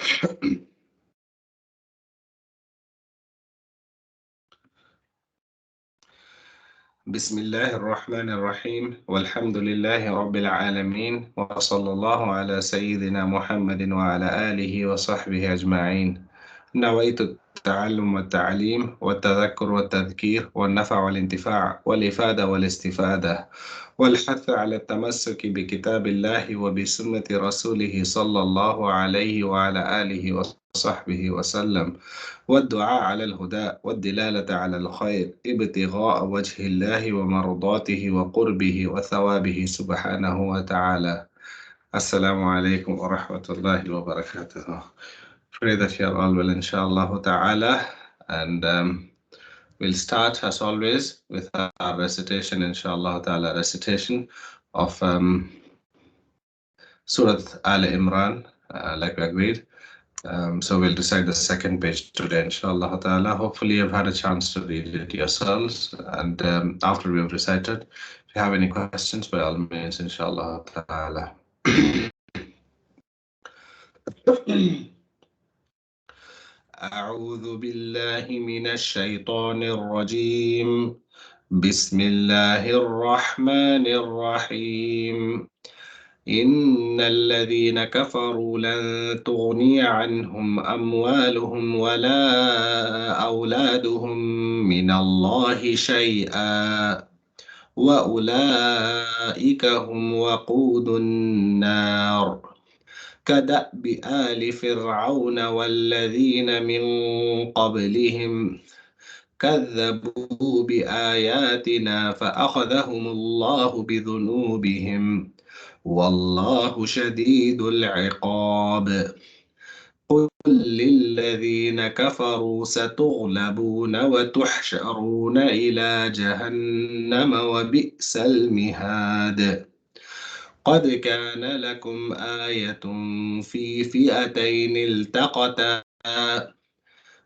بسم الله الرحمن الرحيم والحمد لله رب العالمين وصلى الله على سيدنا محمد وعلى آله وصحبه أجمعين. نويت التعلم والتعليم والتذكر والتذكير والنفع والانتفاع والإفادة والاستفادة والحث على التمسك بكتاب الله وبسنة رسوله صلى الله عليه وعلى آله وصحبه وسلم، والدعاء على الهدى والدلالة على الخير ابتغاء وجه الله ومرضاته وقربه وثوابه سبحانه وتعالى. السلام عليكم ورحمة الله وبركاته. Pray that you are all well, inshallah ta'ala. And we'll start as always with our recitation, inshallah ta'ala, recitation of Surah Al Imran, like we agreed. So we'll recite the second page today, inshallah ta'ala. Hopefully you've had a chance to read it yourselves. And after we've recited, if you have any questions, by all means, inshallah ta'ala. أعوذ بالله من الشيطان الرجيم. بسم الله الرحمن الرحيم. إن الذين كفروا لن تغني عنهم أموالهم ولا أولادهم من الله شيئا وأولئك هم وقود النار. كدأب آل فرعون والذين من قبلهم كذبوا بآياتنا فأخذهم الله بذنوبهم والله شديد العقاب. قل للذين كفروا ستغلبون وتحشرون إلى جهنم وبئس المهاد. قد كان لكم آية في فئتين التقتا،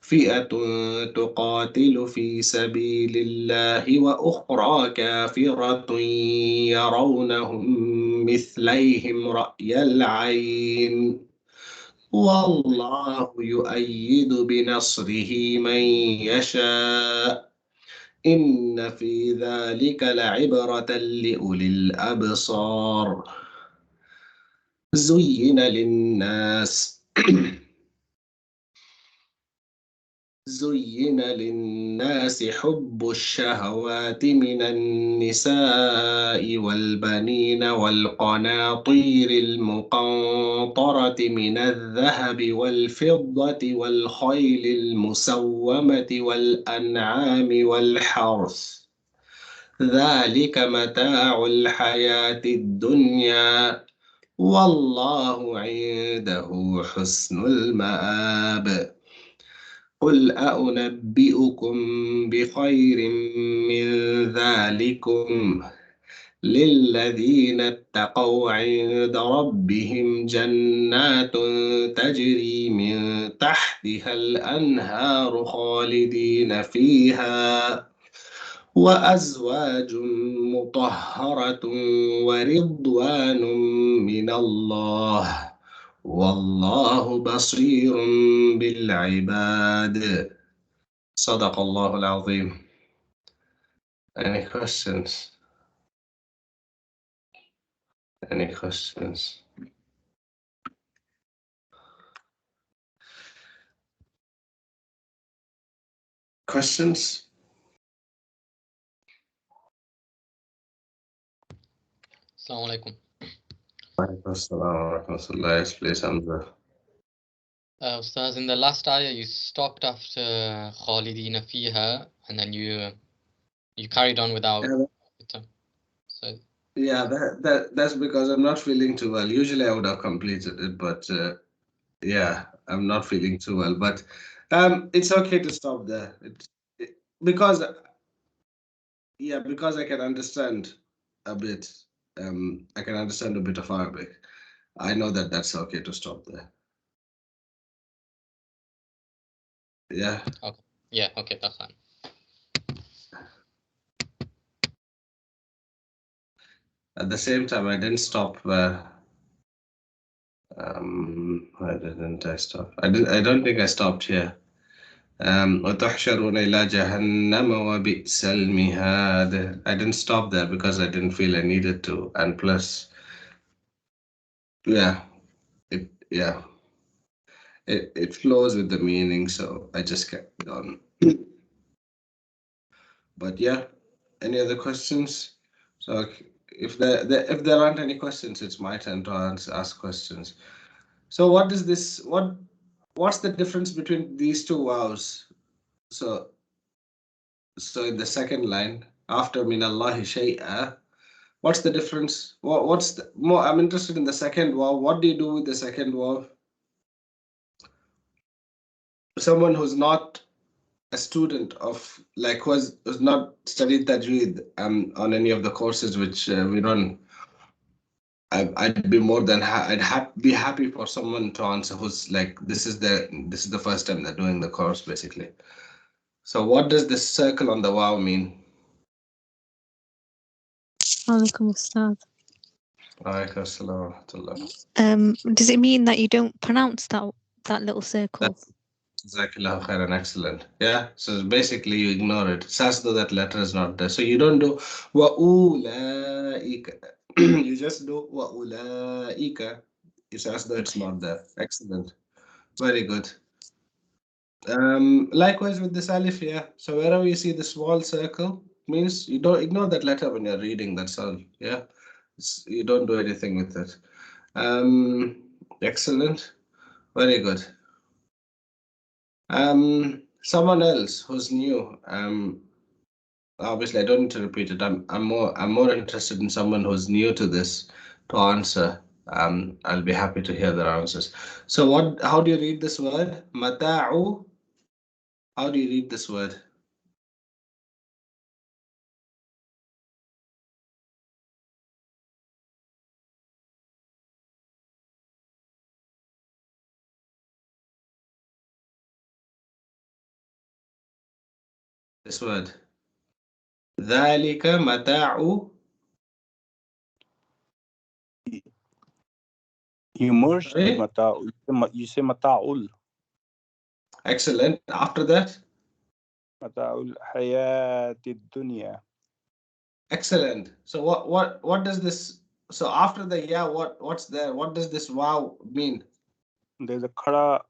فئة تقاتل في سبيل الله وأخرى كافرة يرونهم مثليهم رأي العين والله يؤيد بنصره من يشاء إن في ذلك لعبرة لأولي الأبصار. زين للناس حب الشهوات من النساء والبنين والقناطير المقنطرة من الذهب والفضة والخيل المسومة والأنعام والحرث، ذلك متاع الحياة الدنيا والله عنده حسن المآب. قل أنبئكم بخير من ذلكم للذين اتقوا عند ربهم جنات تجري من تحتها الأنهار خالدين فيها وأزواج مطهرة ورضوان من الله والله بصير بالعباد. صدق الله العظيم. Any questions? Any questions? Questions? Assalamu alaikum. Yes, please, Hamza. Ustaz, in the last ayah you stopped after Khalidina fiha and then you carried on without so yeah, that's because I'm not feeling too well. Usually I would have completed it, but yeah, I'm not feeling too well. But it's okay to stop there. Because I can understand a bit. I can understand a bit of Arabic. I know that that's okay to stop there. Yeah. okay. Yeah, okay, that's fine. At the same time, I didn't stop Why didn't I stop? I don't think I stopped here. وتحشرون إلى جهنم وبئس المهاد. I didn't stop there because I didn't feel I needed to. And plus, yeah, it flows with the meaning, so I just kept it on. But yeah, any other questions? So if there aren't any questions, it's my turn to ask questions. So what is this? What's the difference between these two vows? So in the second line after minallahi shay'a, what's the difference? What's the more? I'm interested in the second vow. What do you do with the second vow? Someone who's not a student of like who's not studied Tajweed on any of the courses which we run. I'd be more than be happy for someone to answer who's like this is the first time they're doing the course basically. So what does this circle on the wow mean? Alaikum Ustad. Alaikum assalam wa rahmatullah. Does it mean that you don't pronounce that little circle? Jazakallahu khairan, excellent. Yeah, so basically you ignore it. It's as though that letter is not there. So you don't do wa ulaika. You just do wa ulaika. It's as though it's not there. Excellent. Very good. Likewise with this alif, yeah. So wherever you see the small circle, means you don't ignore that letter when you're reading. That's all. Yeah, you don't do anything with it. Excellent. Very good. Someone else who's new. Obviously I don't need to repeat it. I'm more interested in someone who's new to this to answer. I'll be happy to hear their answers. So how do you read this word? Mata'u. How do you read this word? This word. ذلك متاع. You merged Sorry? the mata'ul. You say mata'ul. Excellent. After that? Mata'ul hayatid dunya. Excellent. So what does this? So after the yeah, what's there? What does this wow mean? There's a khara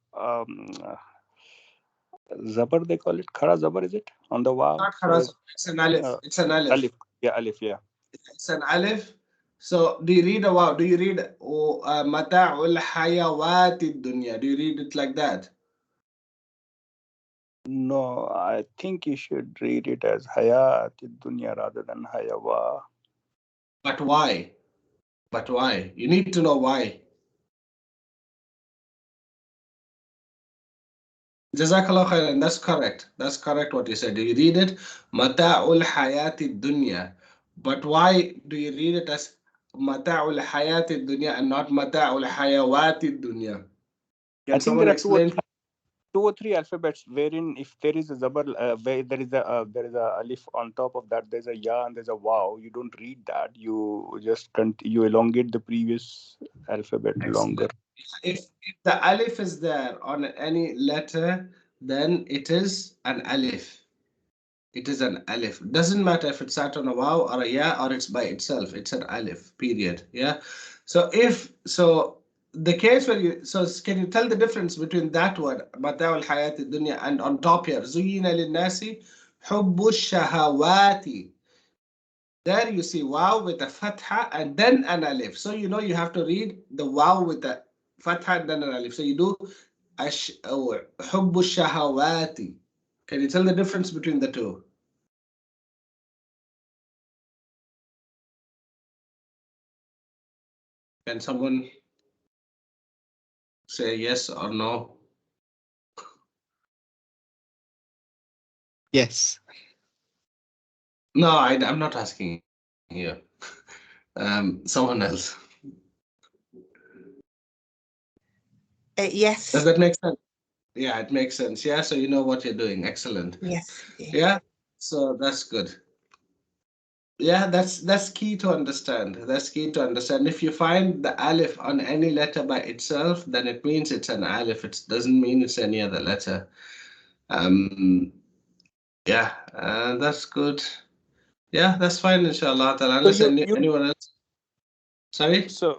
zabar, they call it. Khara zabar, is it? On the wow. Not So kharas, it's an alif. It's an alif. Alif. Yeah, alif, yeah. It's an alif. So do you read a wow? Do you read mata'ul hayawatid dunya? Do you read it like that? No, I think you should read it as hayatid dunya rather than hayawa. But why? But why? You need to know why. Jazakallah khairan. That's correct. That's correct what you said. You read it mata'ul hayatid dunya. But why do you read it as mata'ul hayatid dunya and not mata'ul hayawatid dunya? Can someone explain? Two or three alphabets wherein if there is a zabar, where there is a alif on top of that, there's a ya and there's a wow. You don't read that. You just you elongate the previous alphabet longer. If the alif is there on any letter, then it is an alif. It is an alif. Doesn't matter if it's sat on a waw or a ya or it's by itself. It's an alif. Period. Yeah. So the case where can you tell the difference between that word متاع الحياة الدنيا and on top here زين للناس حب الشهوات. There you see wow with a fatha and then an alif. So you know you have to read the wow with a fatha and then an alif. So you do حب الشهوات. Can you tell the difference between the two? Can someone say yes or no? Yes. No, I'm not asking you. Someone else. Yes. Does that make sense? Yeah, it makes sense. Yeah, so you know what you're doing. Excellent. Yes. Yeah, so that's good. Yeah, that's key to understand. That's key to understand. If you find the alif on any letter by itself, then it means it's an alif. It doesn't mean it's any other letter. Um, yeah, that's good. Yeah, that's fine, inshallah. Unless anyone else. Sorry? So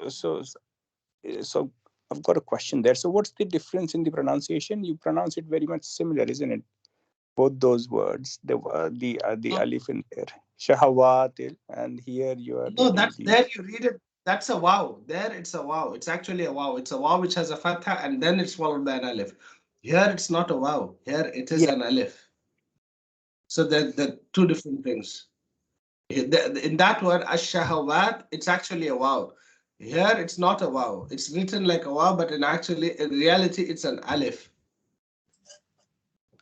I've got a question there. So what's the difference in the pronunciation? You pronounce it very much similar, isn't it? Both those words, the alif in there, shahawatil, and here you are No, reading the. there you read it. That's a wow. There it's a wow. It's actually a wow. It's a wow which has a fatha and then it's followed by an alif. Here it's not a wow. Here it is an alif. So they're two different things. In that word, ash-shahawat, it's actually a wow. Here it's not a wow. It's written like a wow, but in reality, it's an alif.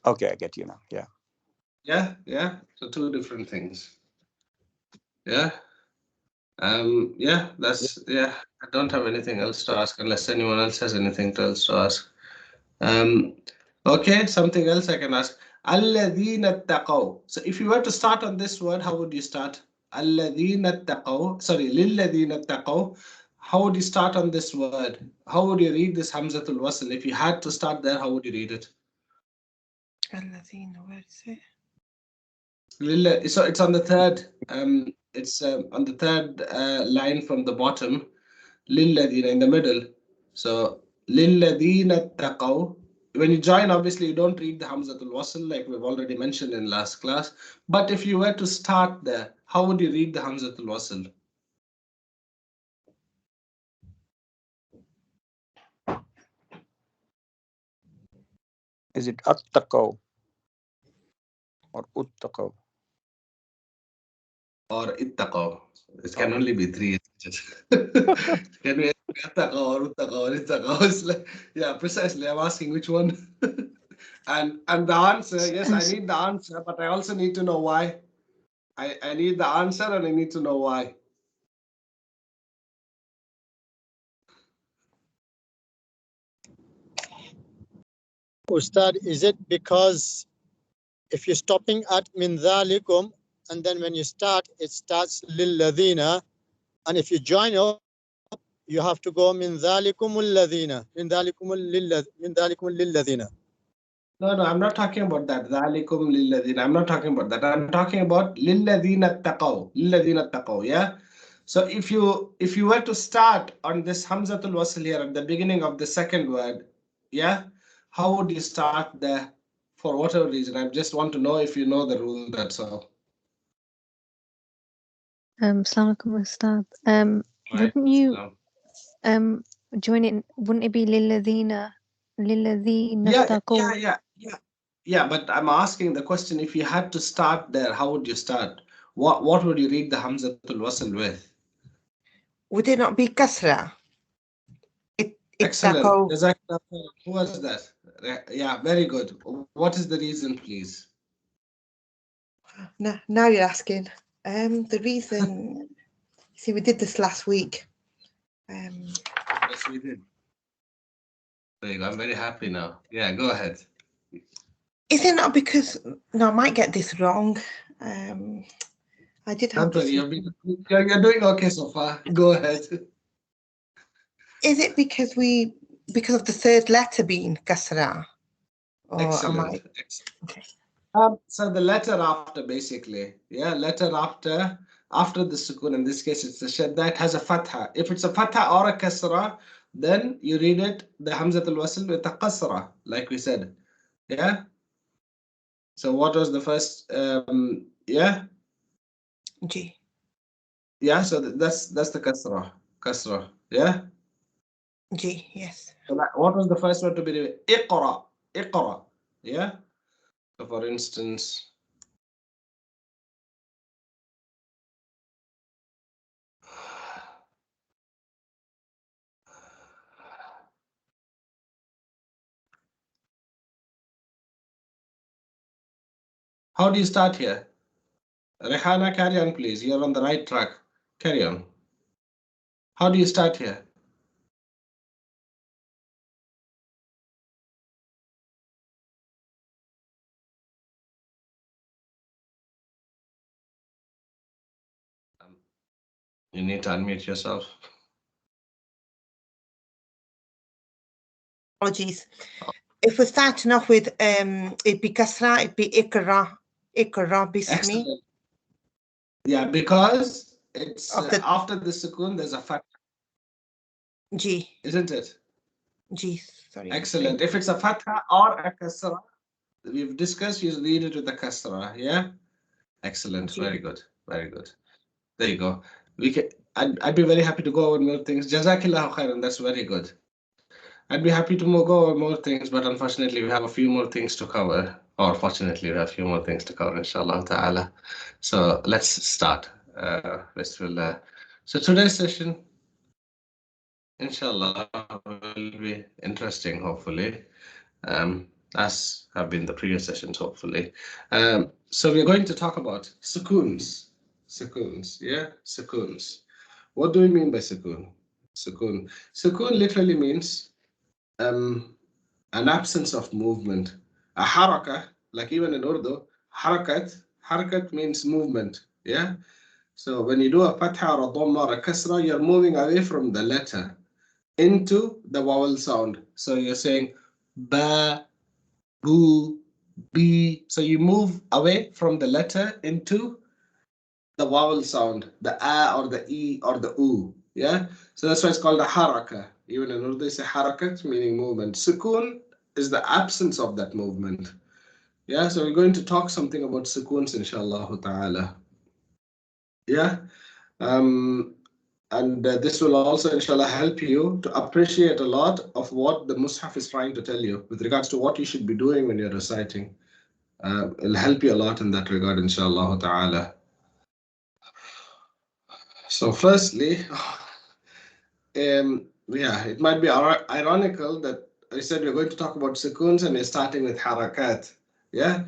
Okay, I get you now. Yeah. Yeah. So two different things. Yeah. Yeah. I don't have anything else to ask unless anyone else has anything else to ask. Okay, something else I can ask. Alladhina taqaw. So if you were to start on this word, how would you start? Alladhina taqaw. Sorry, lilladhina taqaw. How would you start on this word? How would you read this Hamzatul Wasl? If you had to start there, how would you read it? Alladhina, where is it? So it's on the third. It's on the third line from the bottom. Lilladhina in the middle. So lilladhina taqaw. When you join, obviously you don't read the Hamzatul Wasl like we've already mentioned in last class. But if you were to start there, how would you read the Hamzatul Wasl? Is it attaqaw or uttaqaw? Or ittaqaw? It can only be three. Can we ittaqaw or uttaqaw or ittaqaw? It's like, yeah, precisely. I'm asking which one. and the answer, yes, I need the answer, but I also need to know why. I need the answer and I need to know why. Ustad, is it because if you're stopping at min dhalikum and then when you start, it starts lilladhina, and if you join up, you have to go min dhalikumul ladhina, min dhalikumul lilladhina. No, I'm not talking about that. ذَلِكُمْ لِلَّذِينَ. I'm not talking about that. I'm talking about لِلَّذِينَ اتَّقَوْا. لِلَّذِينَ اتَّقَوْا, yeah? So if you were to start on this Hamzatul Wasl here at the beginning of the second word, yeah? How would you start there? For whatever reason. I just want to know if you know the rule, that's all. Assalamu alaikum, Ustad. Wouldn't you join it? Wouldn't it be lilladhina taqaw? Yeah, but I'm asking the question, if you had to start there, how would you start? What would you read the Hamzatul Wasl with? Would it not be kasra? Excellent. Who was that? Yeah, very good. What is the reason, please? Now you're asking. The reason, see, we did this last week. Yes, we did. There you go. I'm very happy now. Yeah, go ahead. Is it not because, no, I might get this wrong. I did have this. You're doing okay so far. Go ahead. Is it because of the third letter being kasra? Excellent. Okay. So the letter after, basically, yeah, letter after the sukun, in this case it's the shadda, that has a fatha. If it's a fatha or a kasra, then you read it, the Hamzatul Wasl, with a qasra, like we said. Yeah. So what was the first? Yeah. G. Yeah. So that's the kasra. Kasra. Yeah. G. Yes. So what was the first word to be read? Iqra. Iqra. Yeah. So for instance. How do you start here? Rehana, carry on, please. You're on the right track. Carry on. How do you start here? You need to unmute yourself. Apologies. If we're starting off with it'd be kasra, it'd be ikra bismi. Excellent. Yeah, because it's after the sukun, there's a fatha. G. Isn't it? G, sorry. Excellent. If it's a fatha or a kasra, we've discussed, you read it with the kasra, yeah? Excellent. G. Very good. Very good. There you go. I'd be very happy to go over more things. Jazakillahu khairan. That's very good. I'd be happy to go over more things, but unfortunately, we have a few more things to cover. Or fortunately, we have a few more things to cover, inshallah ta'ala. So let's start. Bismillah. So today's session, inshallah, will be interesting, hopefully, as have been the previous sessions, hopefully. So we're going to talk about sukoons. Sukoons, yeah? Sukoons. What do we mean by sukoon? Sukoon. Sukoon literally means an absence of movement. A haraka, like even in Urdu, harakat means movement, yeah? So when you do a fatha or a dhamma or a kasra, you're moving away from the letter into the vowel sound. So you're saying ba, bu, bi. So you move away from the letter into the vowel sound, the a or the e or the u. Yeah, so that's why it's called a haraka. Even in Urdu, it's a harakat, meaning movement. Sukoon is the absence of that movement. Yeah, so we're going to talk something about sukoons, inshallah ta'ala. Yeah, and this will also, inshallah, help you to appreciate a lot of what the Mushaf is trying to tell you with regards to what you should be doing when you're reciting. It'll help you a lot in that regard, inshallah ta'ala. So firstly, yeah, it might be ironical that I said we're going to talk about sukoons and we're starting with harakat. Yeah,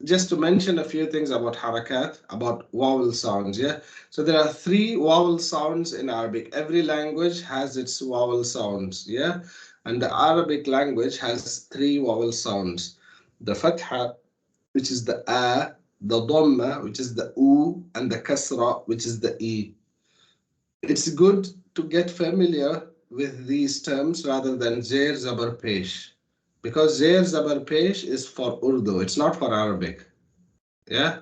just to mention a few things about harakat, about vowel sounds. Yeah, so there are 3 vowel sounds in Arabic. Every language has its vowel sounds. Yeah, and the Arabic language has 3 vowel sounds: the fatha, which is the a, the dhamma, which is the u, and the kasra, which is the e. It's good to get familiar with these terms rather than Zair Zabar Pesh, because Zair Zabar Pesh is for Urdu, it's not for Arabic. Yeah,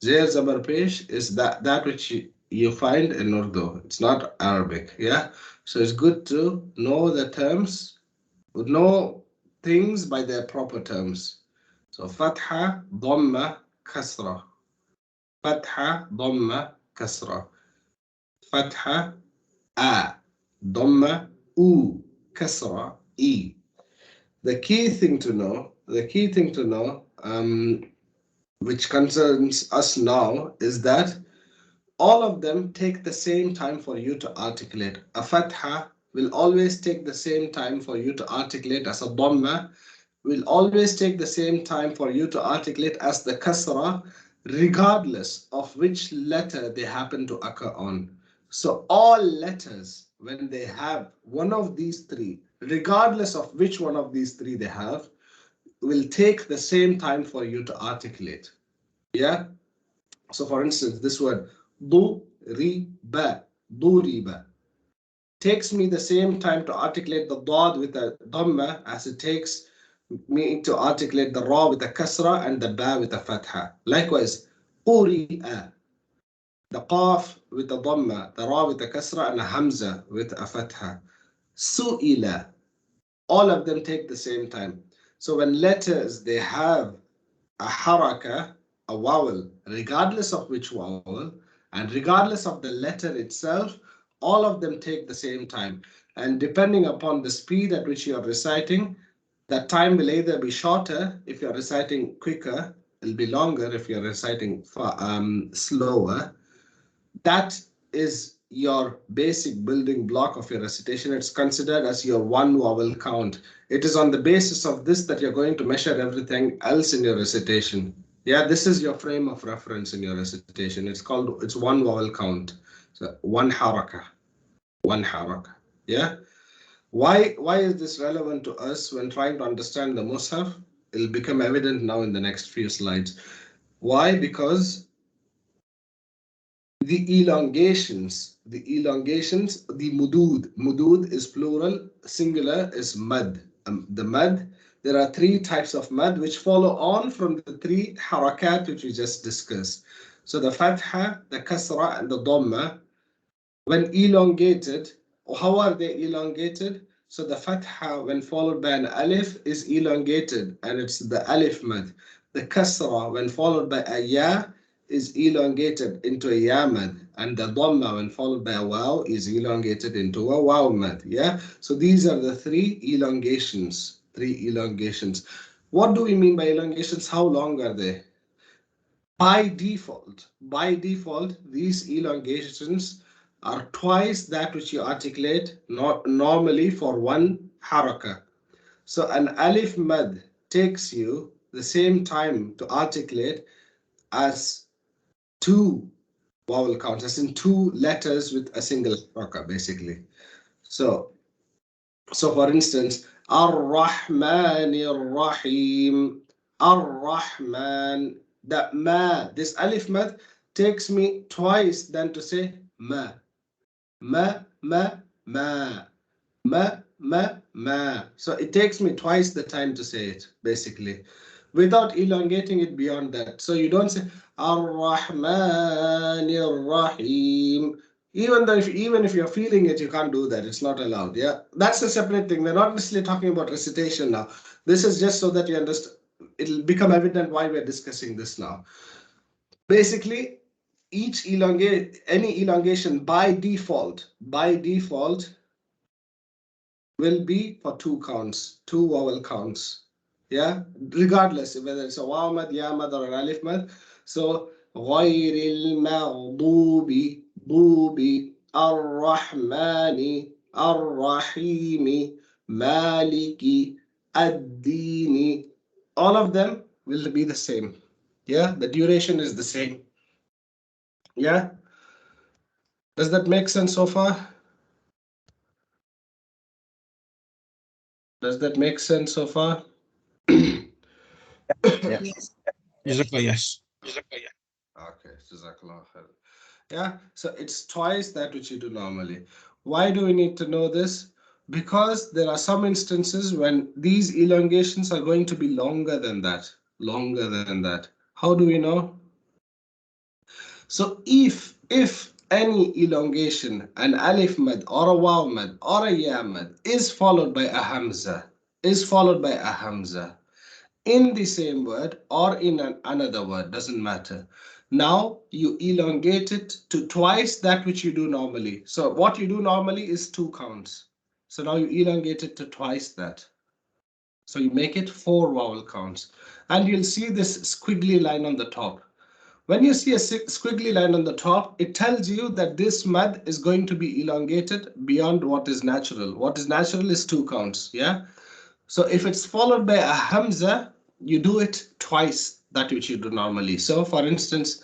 Zair Zabar Pesh is that which you find in Urdu, it's not Arabic. Yeah, so it's good to know the terms, know things by their proper terms. So Fatha, Dhamma, Kasra. Fatha, Dhamma, Kasra. Fatha, A, Dhamma, U, Kasra, E. The key thing to know, which concerns us now, is that all of them take the same time for you to articulate. A fatha will always take the same time for you to articulate as a dhamma, will always take the same time for you to articulate as the kasra, regardless of which letter they happen to occur on. So all letters, when they have one of these 3, regardless of which one of these 3 they have, will take the same time for you to articulate. Yeah? So for instance, this word, du-ri-ba, du-ri-ba, takes me the same time to articulate the dad with a dhamma as it takes me to articulate the ra with a kasra and the ba with a fatha. Likewise, quri'a, the qaf with a dhamma, the ra with a kasra, and a hamza with a fatha. Su'ila, all of them take the same time. So when letters, they have a haraka, a vowel, regardless of which vowel, and regardless of the letter itself, all of them take the same time. And depending upon the speed at which you are reciting, that time will either be shorter if you're reciting quicker, it'll be longer if you're reciting slower. That is your basic building block of your recitation. It's considered as your 1 vowel count. It is on the basis of this that you're going to measure everything else in your recitation. Yeah, this is your frame of reference in your recitation. It's 1 vowel count. So 1 haraka. Yeah. Why is this relevant to us when trying to understand the Mushaf? It'll become evident now in the next few slides. Why? Because the elongations, the mudud. Mudud is plural, singular is mad. The mad, there are three types of mad which follow on from the three harakat which we just discussed. So the fatha, the kasra, and the dhamma, when elongated, how are they elongated? So the fatha, when followed by an alif, is elongated, and it's the alif mad. The kasra, when followed by a ya, is elongated into a ya mad, and the dhamma, when followed by a waw, is elongated into a waw mad. Yeah. So these are the three elongations. Three elongations. What do we mean by elongations? How long are they? By default, these elongations are twice that which you articulate not normally for one haraka. So an alif mad takes you the same time to articulate as two vowel counts, as in two letters with a single haraka, basically. So for instance, Ar-Rahmanir Rahim, Ar-Rahman. The ma, this alif mad takes me twice than to say ma. Ma, ma, ma. Ma, ma, ma. So it takes me twice the time to say it, basically, without elongating it beyond that. So you don't say Ar-Rahmanir Rahim. Even if you're feeling it, you can't do that. It's not allowed. Yeah, that's a separate thing. We're not necessarily talking about recitation now. This is just so that you understand. It'll become evident why we're discussing this now. Basically, any elongation by default will be for two counts, two vowel counts. Yeah, regardless whether it's a waw mad, ya mad, or an alif mad. So غير المغضوب ضوب الرحمن الرحيم مالك الدين, all of them will be the same. Yeah, the duration is the same. Yeah, does that make sense so far? Does that make sense so far? Yes. Yes. Okay, Jazakallah khair. Yeah, so it's twice that which you do normally. Why do we need to know this? Because there are some instances when these elongations are going to be longer than that. Longer than that. How do we know? So if any elongation, an alif mad or a waw mad or a ya mad is followed by a hamza, in the same word or in another word, doesn't matter. Now you elongate it to twice that which you do normally. So what you do normally is two counts. So now you elongate it to twice that. So you make it four vowel counts. And you'll see this squiggly line on the top. When you see a squiggly line on the top, it tells you that this mad is going to be elongated beyond what is natural. What is natural is two counts. Yeah. So if it's followed by a hamza, you do it twice that which you do normally. So for instance,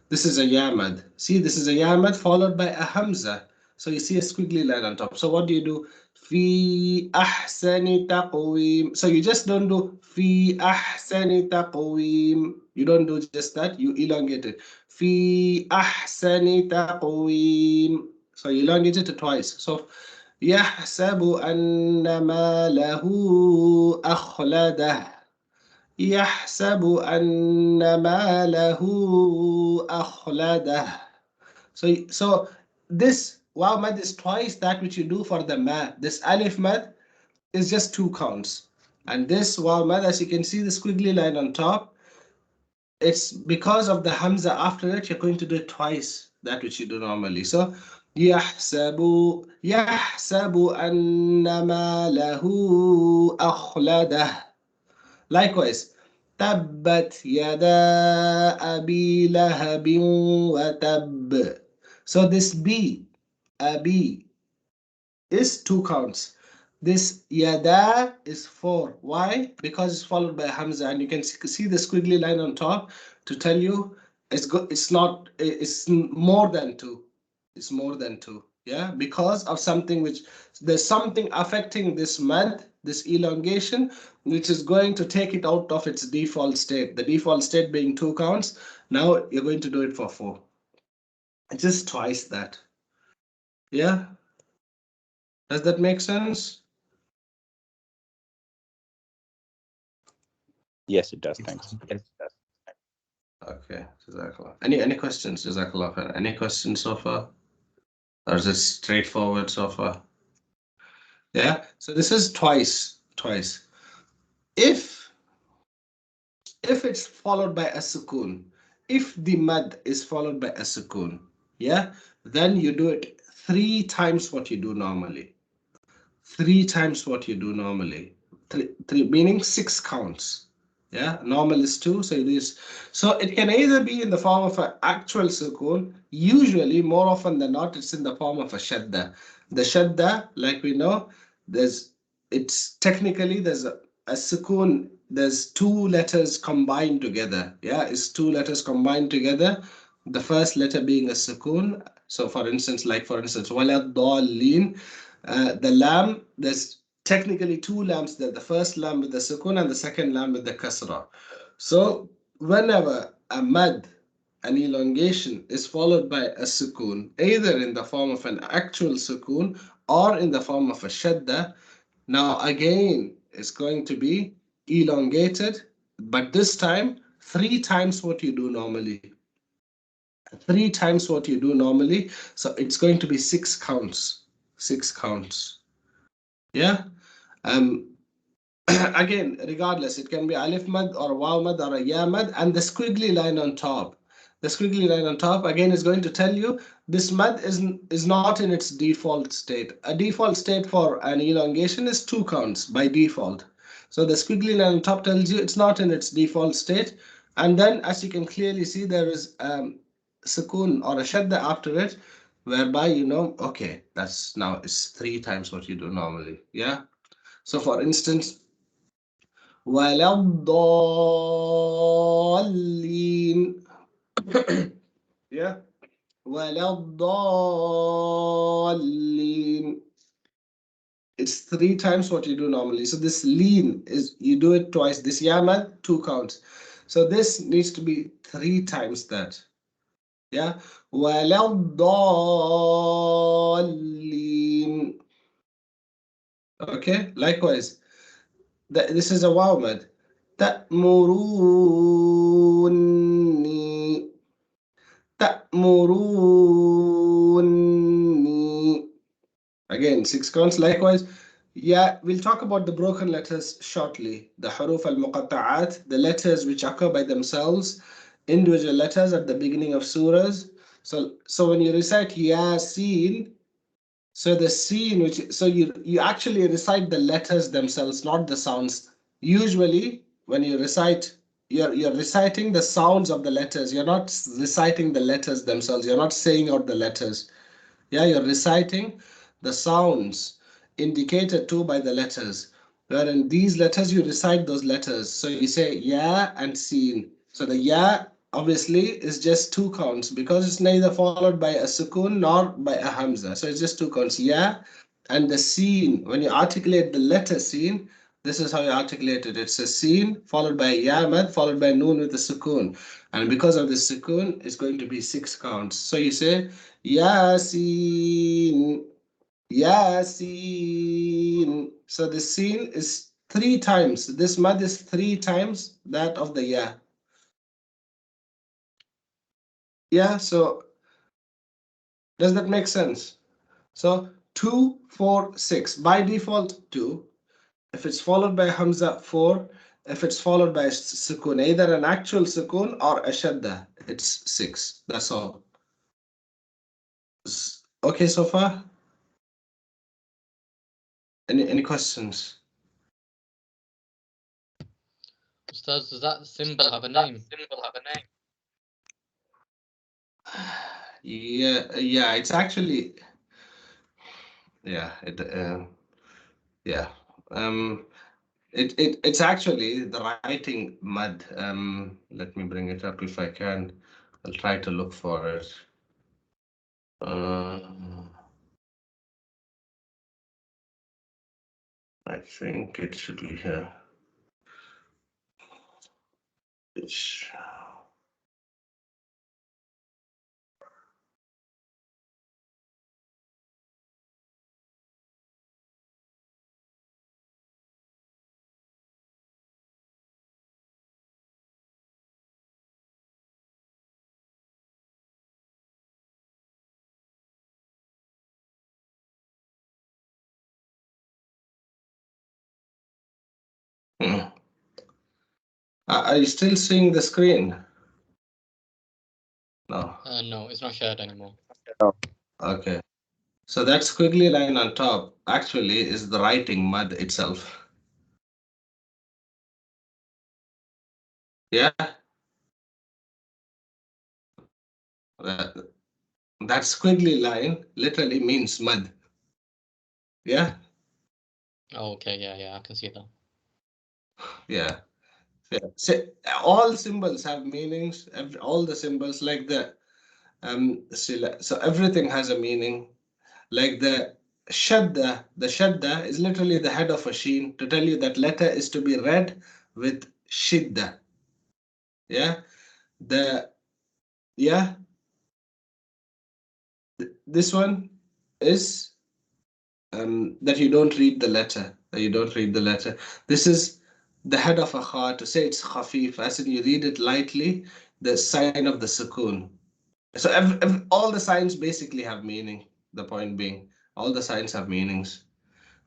this is a ya mad. See, this is a ya mad followed by a hamza. So you see a squiggly line on top. So what do? Fi ahsani taqwim. So you just don't do fi ahsani taqwim. You don't do just that. You elongate it. Fi ahsani taqwim. So you elongate it twice. So يحسب أن ماله أخلده. يحسب أن ماله أخلده. So this waw mad is twice that which you do for the ma. This alif mad is just two counts. And this waw mad, as you can see the squiggly line on top, it's because of the hamza after it, you're going to do it twice that which you do normally. So يحسب أن ماله أخلده. Likewise, تبت يدا أبي لهب وتب. So this B, Abi, is two counts. This yada is four. Why? Because it's followed by hamza, and you can see the squiggly line on top to tell you it's more than two. It's more than two. Yeah, because of something which there's something affecting this mad, this elongation, which is going to take it out of its default state. The default state being two counts. Now you're going to do it for four. Just twice that. Yeah? Does that make sense? Yes, it does. Thanks. Okay. Jazakallah. Any questions? Jazakallah. Any questions so far? Or is it straightforward so far? Yeah. So this is twice. If it's followed by a sukoon, if the mad is followed by a sukoon, yeah, then you do it 3 times what you do normally. 3 times what you do normally. Three meaning 6 counts. Yeah, normal is 2, so it is. So it can either be in the form of an actual sukoon. Usually, more often than not, it's in the form of a shadda. The shadda, like we know, there's a sukoon. There's 2 letters combined together. Yeah, it's 2 letters combined together. The first letter being a sukoon. So, for instance, walad dallin. The lam, there's technically 2 lambs there, the first lamb with the sukun and the second lamb with the kasra. So whenever a mad, an elongation, is followed by a sukun, either in the form of an actual sukun or in the form of a shadda, now again it's going to be elongated, but this time 3 times what you do normally. 3 times what you do normally. So it's going to be 6 counts. 6 counts. Yeah. Again, regardless, it can be alif mad or waw mad or a ya mad, and the squiggly line on top. The squiggly line on top again is going to tell you this mad is not in its default state. A default state for an elongation is 2 counts by default. So the squiggly line on top tells you it's not in its default state. And then, as you can clearly see, there is sukoon or a shadda after it, whereby you know, okay, that's now it's 3 times what you do normally. Yeah. So for instance, ولا الضالين. Yeah. ولا الضالين. It's 3 times what you do normally. So this lean is you do it twice. This yamad, 2 counts. So this needs to be 3 times that. Yeah. ولا الضالين. Okay. Likewise, this is a waw mad. تأمروني تأمروني. Again, 6 counts. Likewise, yeah, we'll talk about the broken letters shortly. The huruf al-muqatta'at, the letters which occur by themselves, individual letters at the beginning of surahs. So when you recite Yasin, so the scene you actually recite the letters themselves, not the sounds. Usually, when you recite, you're reciting the sounds of the letters. You're not reciting the letters themselves. You're not saying out the letters. Yeah, you're reciting the sounds indicated to by the letters. Wherein these letters, you recite those letters. So you say ya and sin. So the ya obviously is just 2 counts because it's neither followed by a sukun nor by a hamza. So it's just 2 counts. Ya and the sin. When you articulate the letter sin, this is how you articulate it. It's a sin followed by a ya mad followed by noon with a sukun. And because of the sukun, it's going to be 6 counts. So you say Yasin, Yasin. So the sin is 3 times. This mad is 3 times that of the ya. Yeah, so does that make sense? So 2, 4, 6. By default, 2. If it's followed by hamza, 4. If it's followed by sukun, either an actual sukun or a shadda, it's 6. That's all. Okay so far? Any questions? Ustaz, does that symbol have a name? Yeah, it's actually, yeah, it's actually the writing mud. Let me bring it up if I can. I'll try to look for it. I think it should be here. Are you still seeing the screen? No. No, it's not shared anymore. Okay. So that squiggly line on top actually is the writing mud itself. Yeah. That squiggly line literally means mud. Yeah. Oh, okay, yeah, I can see that. Yeah. Yeah. So all symbols have meanings. All the symbols like the so everything has a meaning. Like the shadda is literally the head of a sheen to tell you that letter is to be read with shidda. Yeah. The yeah. This one is that you don't read the letter. That you don't read the letter. This is the head of a kha, to say it's khafif, as in you read it lightly, the sign of the sukoon. So all the signs basically have meaning. The point being, all the signs have meanings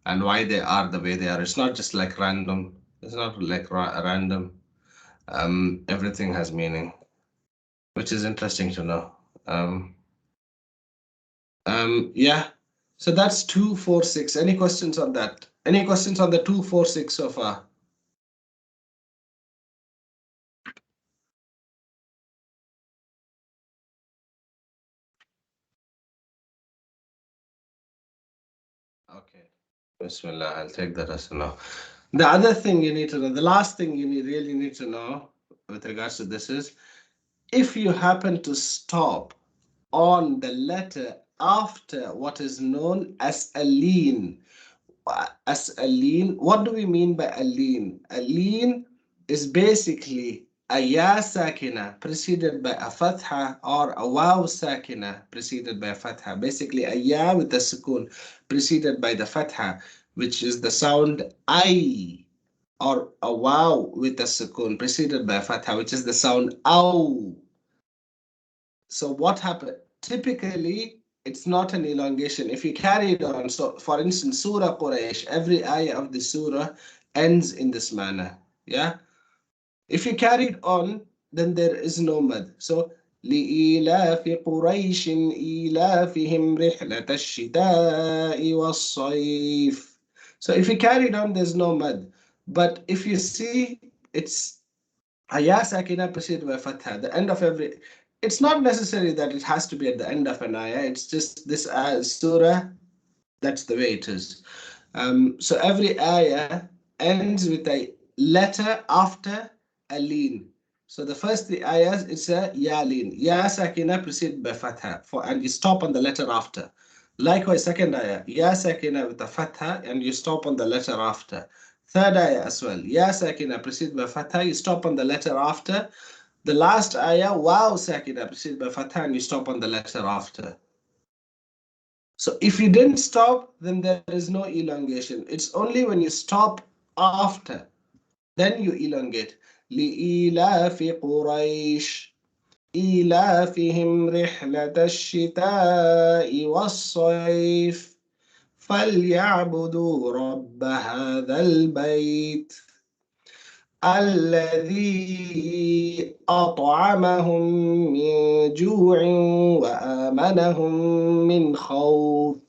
and why they are the way they are. It's not just like random. It's not like random. Everything has meaning, which is interesting to know. Yeah. So that's 246. Any questions on that? Any questions on the 246 so far? Okay. Bismillah, I'll take that as a no. The other thing you need to know, the last thing you really need to know with regards to this is, if you happen to stop on the letter after what is known as a lean, what do we mean by a lean? A lean is basically a ya sakina preceded by a fatha, or a waw sakina preceded by a fatha. Basically a ya with the sukoon preceded by the fatha, which is the sound I, or a waw with the sukoon preceded by a fatha, which is the sound ow. So what happened? Typically, it's not an elongation. If you carry it on, so for instance, Surah Quraysh, every ayah of the surah ends in this manner. Yeah. If you carry it on, then there is no mad. So لإيلاف قريش إيلافهم رحلة الشتاء والصيف. So if you carry it on, there's no mad. But if you see, it's Aya Sakina preceded by Fatha. The end of every. It's not necessary that it has to be at the end of an ayah. It's just this surah. That's the way it is. So every ayah ends with a letter after a lean. So the first three ayahs, it's a ya lean. Ya Sakina preceded by Fatha. And you stop on the letter after. Likewise, second ayah, Ya Sakina with the Fatha, and you stop on the letter after. Third ayah as well. Ya Sakina preceded by Fatha, you stop on the letter after. The last ayah, Waw Sakina preceded by Fatha, and you stop on the letter after. So if you didn't stop, then there is no elongation. It's only when you stop after, then you elongate. لإيلاف قريش إيلافهم رحلة الشتاء والصيف فليعبدوا رب هذا البيت الذي أطعمهم من جوع وآمنهم من خوف.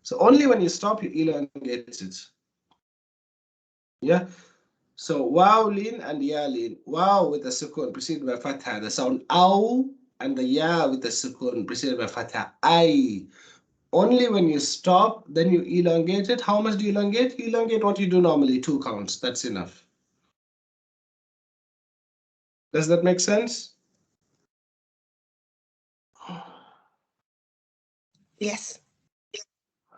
So only when you stop, you elongate it. Yeah. So wow lean and ya lean. Wow with the sukun preceded by fatha. The sound ow, and the ya with the sukun preceded by fatha. I. Only when you stop, then you elongate it. How much do you elongate? You elongate what you do normally, 2 counts. That's enough. Does that make sense? Yes.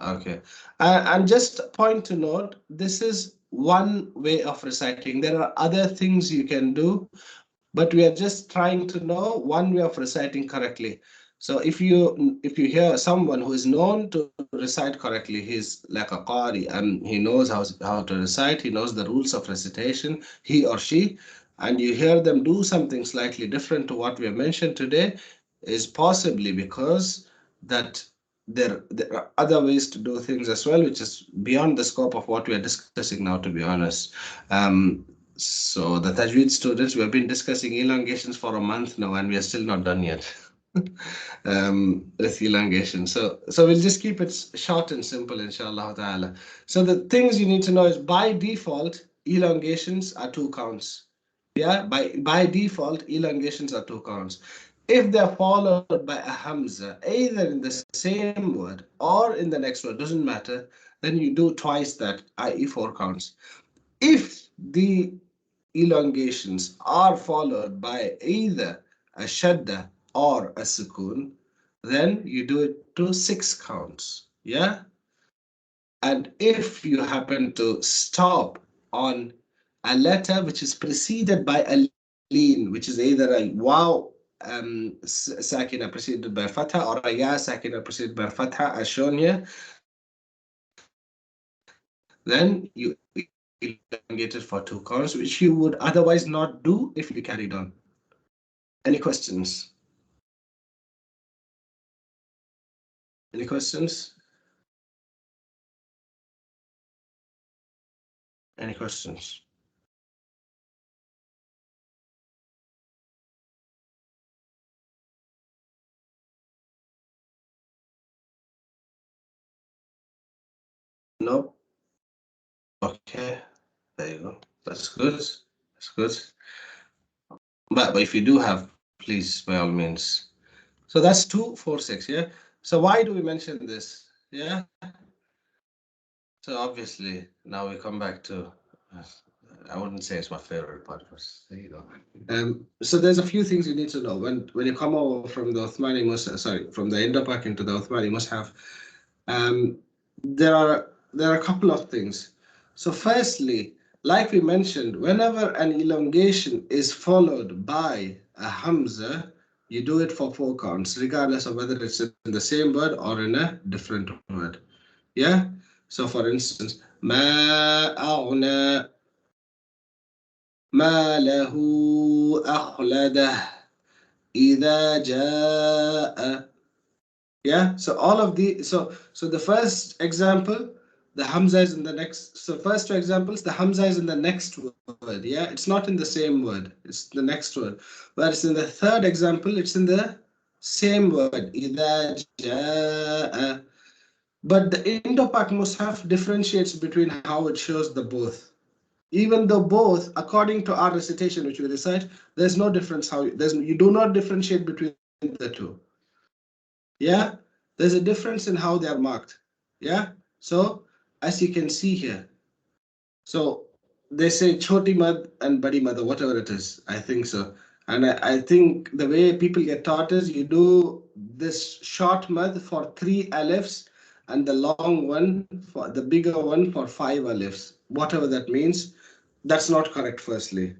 Okay. And just a point to note, this is one way of reciting. There are other things you can do, but we are just trying to know one way of reciting correctly. So if you hear someone who is known to recite correctly, he's like a qari and he knows how to recite, he knows the rules of recitation, he or she, and you hear them do something slightly different to what we have mentioned today, is possibly because that there are other ways to do things as well, which is beyond the scope of what we are discussing now, to be honest. So the Tajweed students, we have been discussing elongations for a month now, and we are still not done yet with elongation. So we'll just keep it short and simple, inshallah ta'ala. So the things you need to know is, by default, elongations are 2 counts. Yeah, by default, elongations are 2 counts. If they're followed by a hamza, either in the same word or in the next word, doesn't matter, then you do twice that, i.e. 4 counts. If the elongations are followed by either a shadda or a sukoon, then you do it to 6 counts. Yeah? And if you happen to stop on a letter which is preceded by a leen, which is either a waw sakina preceded by fatha or a ya sakina preceded by fatha, as shown here, then you elongate it for 2 counts, which you would otherwise not do if you carried on. Any questions? Any questions? Any questions? No? Okay, there you go. That's good. That's good. But if you do have, please, by all means. So that's 2, 4, 6, yeah? So why do we mention this? Yeah? So obviously, now we come back to, I wouldn't say it's my favorite part, but you know. So there's a few things you need to know. When you come over from the Uthmani Mushaf, sorry, from the Indo-Pak into the Uthmani Mushaf, there are a couple of things. So firstly, like we mentioned, whenever an elongation is followed by a hamza, you do it for 4 counts, regardless of whether it's in the same word or in a different word. Yeah? So for instance, ما أغنى ماله أخلده إذا جاء. Yeah, so all of the so the first example, the hamza is in the next. So first 2 examples, the hamza is in the next word. Yeah, it's not in the same word. It's the next word. Whereas in the third example, it's in the same word. إذا جاء. But the Indo-Pak Mushaf differentiates between how it shows the both. Even though both, according to our recitation, which we recite, there's no difference. You do not differentiate between the 2. Yeah, there's a difference in how they are marked. Yeah, so as you can see here, so they say choti mad and badi mad, whatever it is. I think so. And I think the way people get taught is you do this short mad for 3 alifs and the long one, for the bigger one, for 5 alifs, whatever that means. That's not correct, firstly.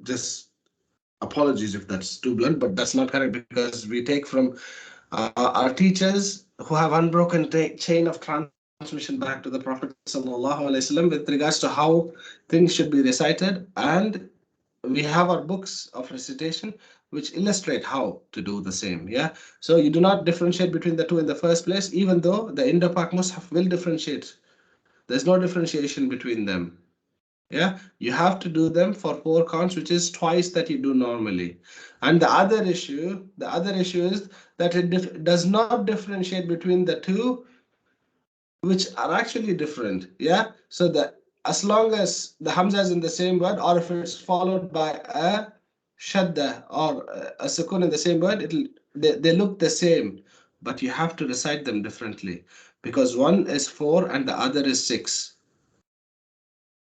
Just apologies if that's too blunt, but that's not correct, because we take from our teachers who have unbroken chain of transmission back to the Prophet ﷺ with regards to how things should be recited, and we have our books of recitation which illustrate how to do the same. Yeah, so you do not differentiate between the 2 in the first place, even though the Indo-Pak Mushaf will differentiate. There's no differentiation between them. Yeah, you have to do them for 4 counts, which is twice that you do normally. And the other issue is that it does not differentiate between the 2 which are actually different. Yeah, so that as long as the hamza is in the same word, or if it's followed by a shadda or a sukun in the same word, they look the same, but you have to recite them differently, because one is 4 and the other is 6.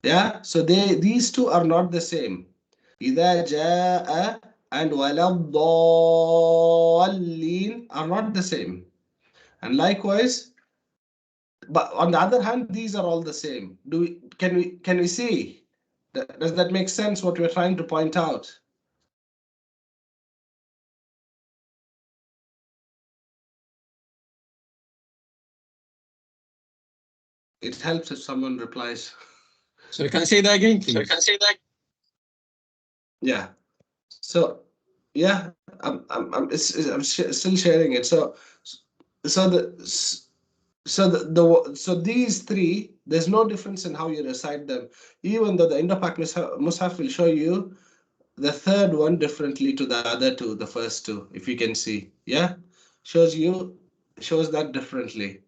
Yeah, so these 2 are not the same. إذا جاء and ولا الضالين are not the same. And likewise, but on the other hand, these are all the same. Can we see? Does that make sense, what we're trying to point out? It helps if someone replies. So you can say that again, please. Yeah. So yeah, I'm still sharing it. So So these three, there's no difference in how you recite them, even though the Indo-Pak Mushaf will show you the third one differently to the other two, the first two, if you can see. Yeah, shows that differently.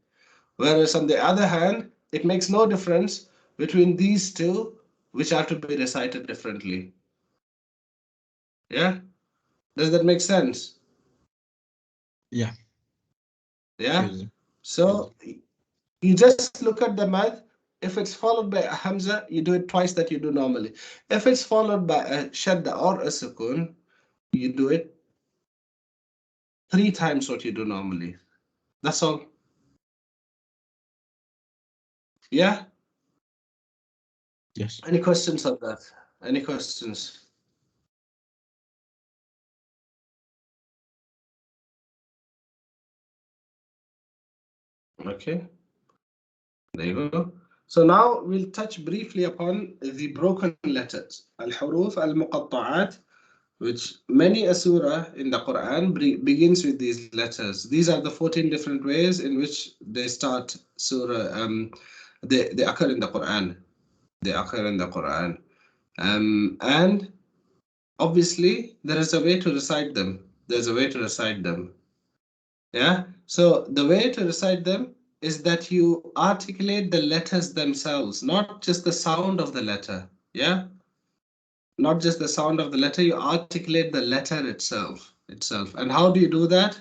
Whereas on the other hand, it makes no difference between these two, which are to be recited differently. Yeah, does that make sense? Yeah. Yeah. So you just look at the math. If it's followed by a hamza, you do it twice that you do normally. If it's followed by a shadda or a sukun, you do it 3 times what you do normally. That's all. Yeah? Yes. Any questions on that? Any questions? Okay. There you go. So now we'll touch briefly upon the broken letters. Al-huruf al-muqatta'at, which many a surah in the Quran begins with these letters. These are the 14 different ways in which they start surah. They occur in the Quran. They occur in the Quran. And obviously, there is a way to recite them. There's a way to recite them. Yeah. So the way to recite them is that you articulate the letters themselves, not just the sound of the letter. Yeah. Not just the sound of the letter, you articulate the letter itself. And how do you do that?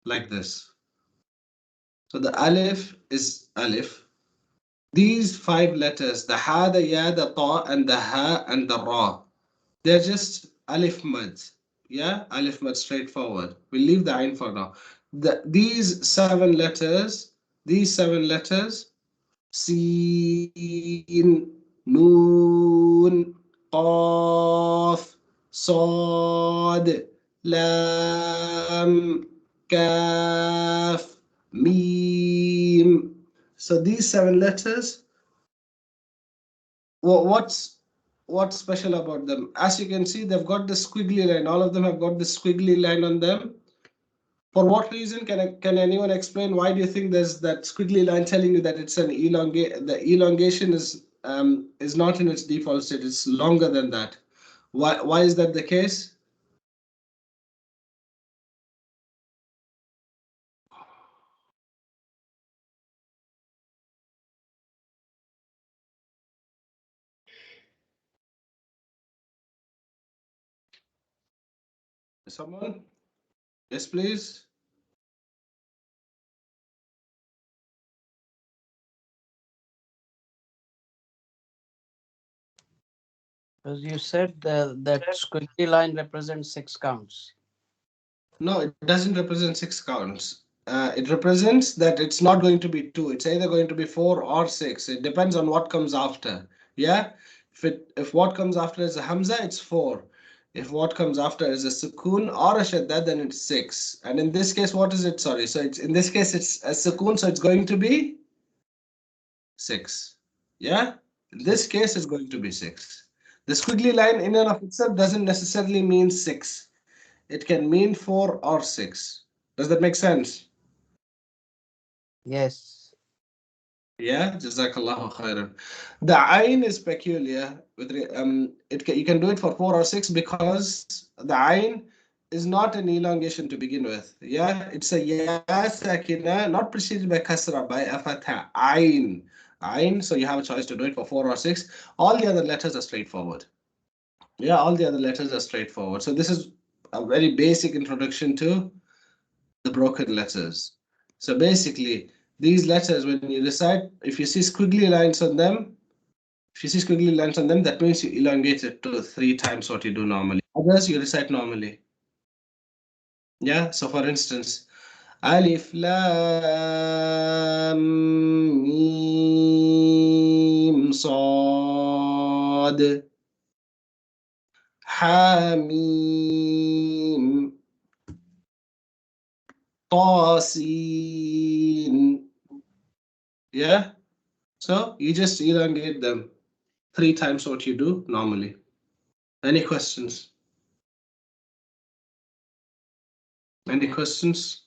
Like this. So the alif is alif. These 5 letters, the ha, the ya, the ta, and the ha, and the ra, they're just alif mads. Yeah, alif mad, straightforward. We'll leave the ain for now. These 7 letters, Sin, Noon, Qaf, Sad, Lam, Kaf, Mim. So these 7 letters, what's special about them? As you can see, they've got the squiggly line. All of them have got the squiggly line on them. For what reason? Can anyone explain why do you think there's that squiggly line telling you that it's an the elongation is not in its default state, it's longer than that. Why is that the case? Someone? Yes, please. Because you said that squiggly line represents 6 counts. No, it doesn't represent 6 counts. It represents that it's not going to be 2. It's either going to be 4 or 6. It depends on what comes after. Yeah. If what comes after is a hamza, it's 4. If what comes after is a sukun or a shadda, then it's 6. And in this case, what is it? Sorry. So in this case, it's a sukun, so it's going to be 6. Yeah. In this case, it's going to be 6. The squiggly line in and of itself doesn't necessarily mean 6. It can mean 4 or 6. Does that make sense? Yes. Yeah, Jazakallahu khairan. The ayn is peculiar. You can do it for 4 or 6 because the ayn is not an elongation to begin with. Yeah, it's a ya sakina, not preceded by kasra, by a fatha. Ayn. Ayn, so you have a choice to do it for 4 or 6. All the other letters are straightforward. Yeah, all the other letters are straightforward. So this is a very basic introduction to the broken letters. So basically, these letters, when you recite, if you see squiggly lines on them, that means you elongate it to 3 times what you do normally. Others, you recite normally. Yeah, so for instance, Alif Lam Mim Sad Hamim Tasin. Yeah, so you just elongate them 3 times what you do normally. Any questions? Any questions?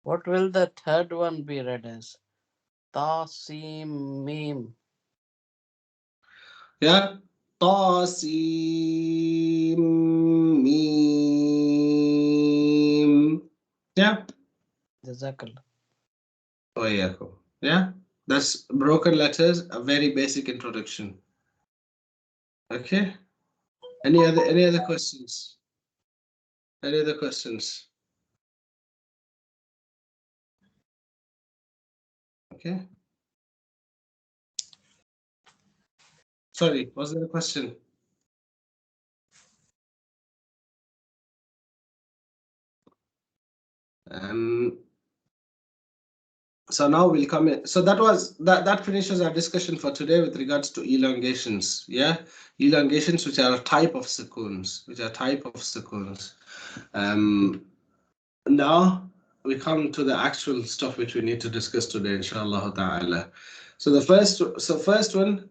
What will the third one be read as? Ta, Sim, Mim. Yeah. Ta, Sim, Mim. Yeah. Jazakallah. Oh, yeah. Yeah. That's broken letters, a very basic introduction. Okay. Any other questions? Any other questions? Okay. Sorry, was there a question? So now we'll come in. So that finishes our discussion for today with regards to elongations. Yeah, elongations, which are a type of sukoons, Now we come to the actual stuff which we need to discuss today, inshallah ta'ala. So the first one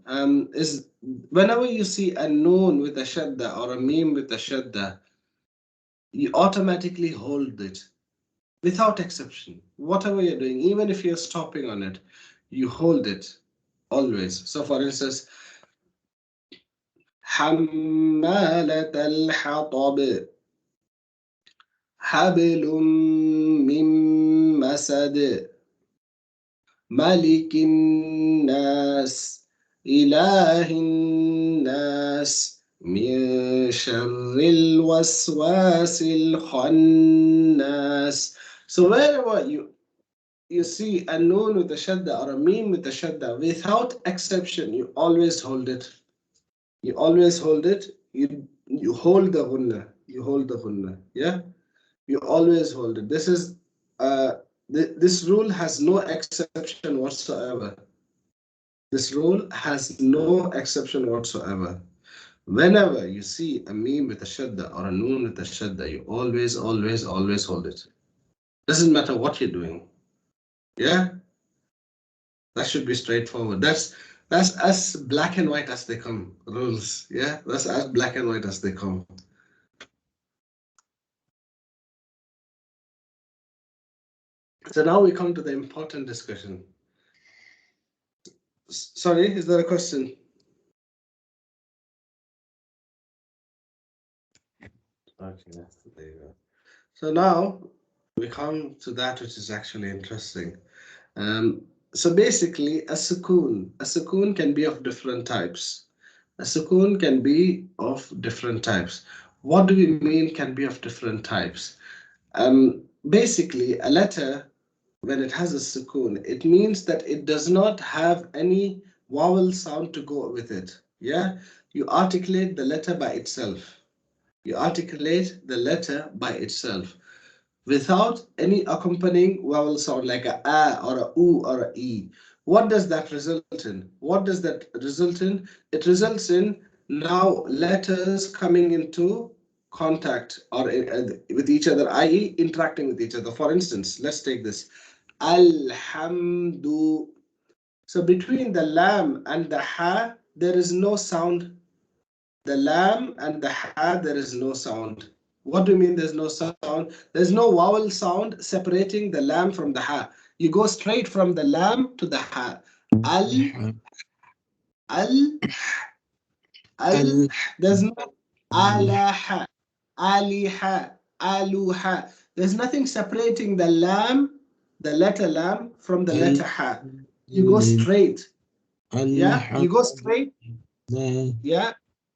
is whenever you see a noon with a shadda or a meme with a shadda, you automatically hold it without exception. Whatever you're doing, even if you're stopping on it, you hold it always. So for instance, حمالة الحطب حبل من مسد ملك الناس إله الناس من شر الوسواس الخناس. So wherever you see a noon with a shadda or a meme with a shadda, without exception, you always hold it. You always hold it. You hold the ghunna. You hold the ghunna. Yeah. You always hold it. This rule has no exception whatsoever. This rule has no exception whatsoever. Whenever you see a meme with a shadda or a noon with a shadda, you always hold it. Doesn't matter what you're doing. Yeah. That should be straightforward. That's as black and white as they come. Rules. Yeah, that's as black and white as they come. So now we come to the important discussion. Sorry, is there a question? Okay, there you go. So now we come to that which is actually interesting. So basically, a sukoon can be of different types. A sukoon can be of different types. What do we mean can be of different types? Basically, a letter, when it has a sukoon, it means that it does not have any vowel sound to go with it. Yeah, you articulate the letter by itself. You articulate the letter by itself without any accompanying vowel sound like a or a u or a e. What does that result in? What does that result in? It results in now letters coming into contact or with each other, i.e. interacting with each other. For instance, let's take this. Alhamdu. So between the lam and the ha, there is no sound. The lam and the ha, there is no sound. What do you mean there's no sound? There's no vowel sound separating the lam from the ha. You go straight from the lam to the ha. There's no alaha, aliha, aluha. There's nothing separating the lam, the letter lam, from the letter ha. You go straight. Yeah, you go straight. Yeah,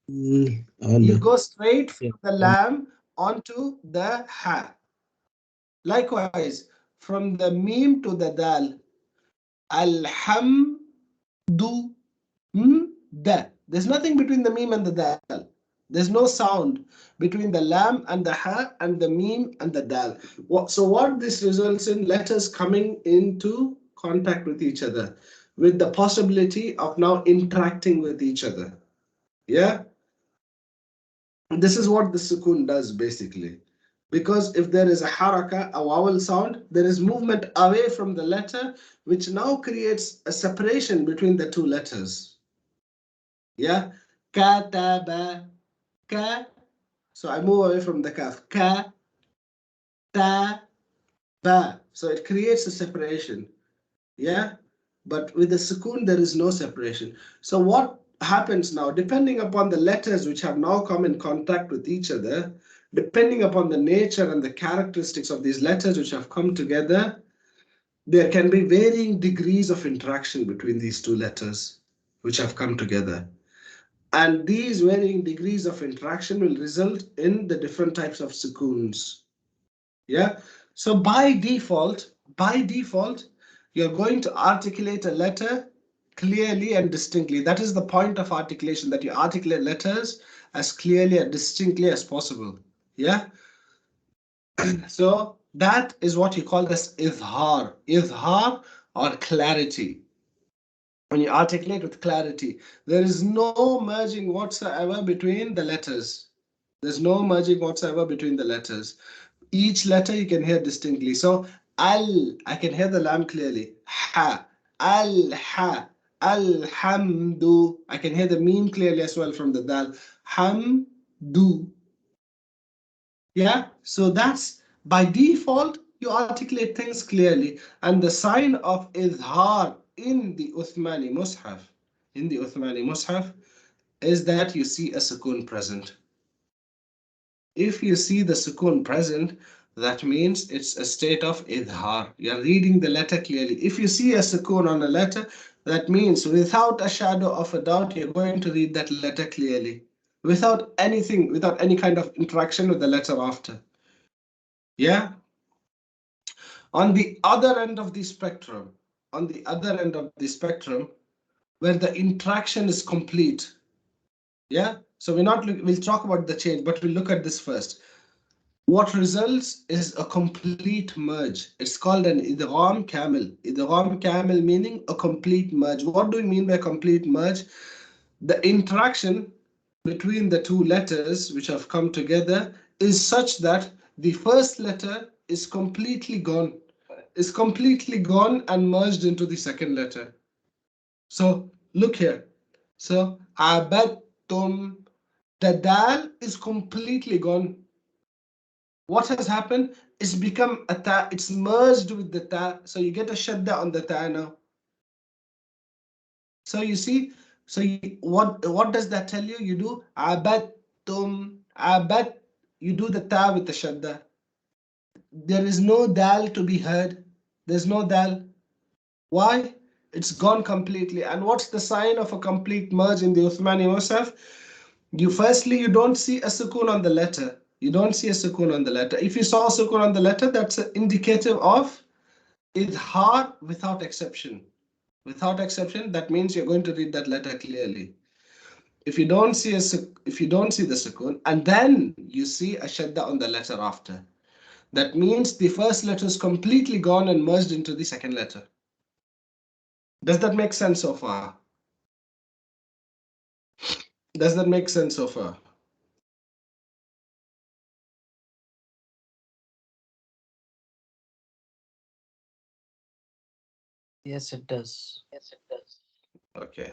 you go straight from the lam onto the ha. Likewise, from the meme to the dal. Alhamdu. Da. There's nothing between the meme and the dal. There's no sound between the lam and the ha and the meme and the dal. So what this results in, letters coming into contact with each other with the possibility of now interacting with each other. Yeah. This is what the sukoon does basically. Because if there is a haraka, a vowel sound, there is movement away from the letter, which now creates a separation between the two letters. Yeah, kataba, ka. So I move away from the kaf. Ka, ta, ba. So it creates a separation. Yeah, but with the sukoon, there is no separation. So what happens now, depending upon the letters which have now come in contact with each other, depending upon the nature and the characteristics of these letters which have come together, there can be varying degrees of interaction between these two letters which have come together. And these varying degrees of interaction will result in the different types of sukoons. Yeah. So by default, you're going to articulate a letter clearly and distinctly. That is the point of articulation, that you articulate letters as clearly and distinctly as possible. Yeah. So that is what you call this izhar or clarity. When you articulate with clarity, there is no merging whatsoever between the letters. There's no merging whatsoever between the letters. Each letter you can hear distinctly. So I can hear the lam clearly. Ha, ha, alhamdu. I can hear the meme clearly as well from the dal. Hamdu. Yeah, so that's by default, you articulate things clearly. And the sign of izhar in the Uthmani Mushaf, is that you see a sukoon present. If you see the sukoon present, that means it's a state of idhar. You're reading the letter clearly. If you see a sukoon on a letter, that means without a shadow of a doubt, you're going to read that letter clearly. Without anything, without any kind of interaction with the letter after. Yeah? On the other end of the spectrum, where the interaction is complete. Yeah? So we'll talk about the change, but we'll look at this first. What results is a complete merge. It's called an idgham kamil. Idgham kamil meaning a complete merge. What do we mean by complete merge? The interaction between the two letters which have come together is such that the first letter is completely gone and merged into the second letter. So look here. So abadtum, the dal is completely gone. What has happened is become a ta, it's merged with the ta, so you get a shadda on the ta now. So you see, what does that tell you? You do abattum, abat, you do the ta with the shadda. There is no dal to be heard. There's no dal. Why? It's gone completely. And what's the sign of a complete merge in the Uthmani Mushaf? Firstly, you don't see a sukoon on the letter. You don't see a sukoon on the letter. If you saw a sukoon on the letter, that's indicative of idhar without exception. Without exception, that means you're going to read that letter clearly. If you don't see the sukoon, and then you see a shadda on the letter after, that means the first letter is completely gone and merged into the second letter. Does that make sense so far? Does that make sense so far? Yes, it does. Okay.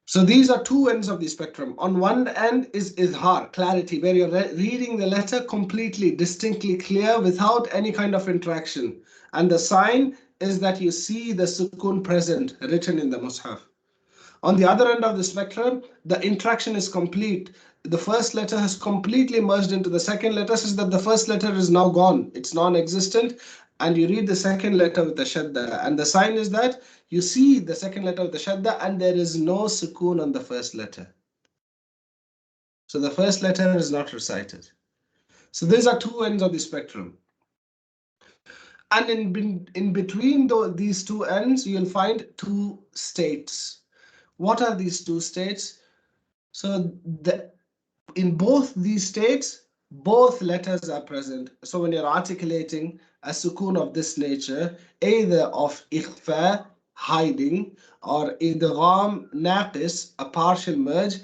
So these are two ends of the spectrum. On one end is izhar, clarity, where you're reading the letter completely, distinctly clear without any kind of interaction. And the sign is that you see the sukoon present written in the mushaf. On the other end of the spectrum, the interaction is complete. The first letter has completely merged into the second letter, such that the first letter is now gone. It's non-existent. And you read the second letter with the shadda. And the sign is that you see the second letter with the shadda and there is no sukoon on the first letter. So the first letter is not recited. So these are two ends of the spectrum. And in between these two ends, you'll find two states. What are these two states? So in both these states, both letters are present. So when you're articulating a sukoon of this nature, either of ikhfa, hiding, or idgham naqis, a partial merge,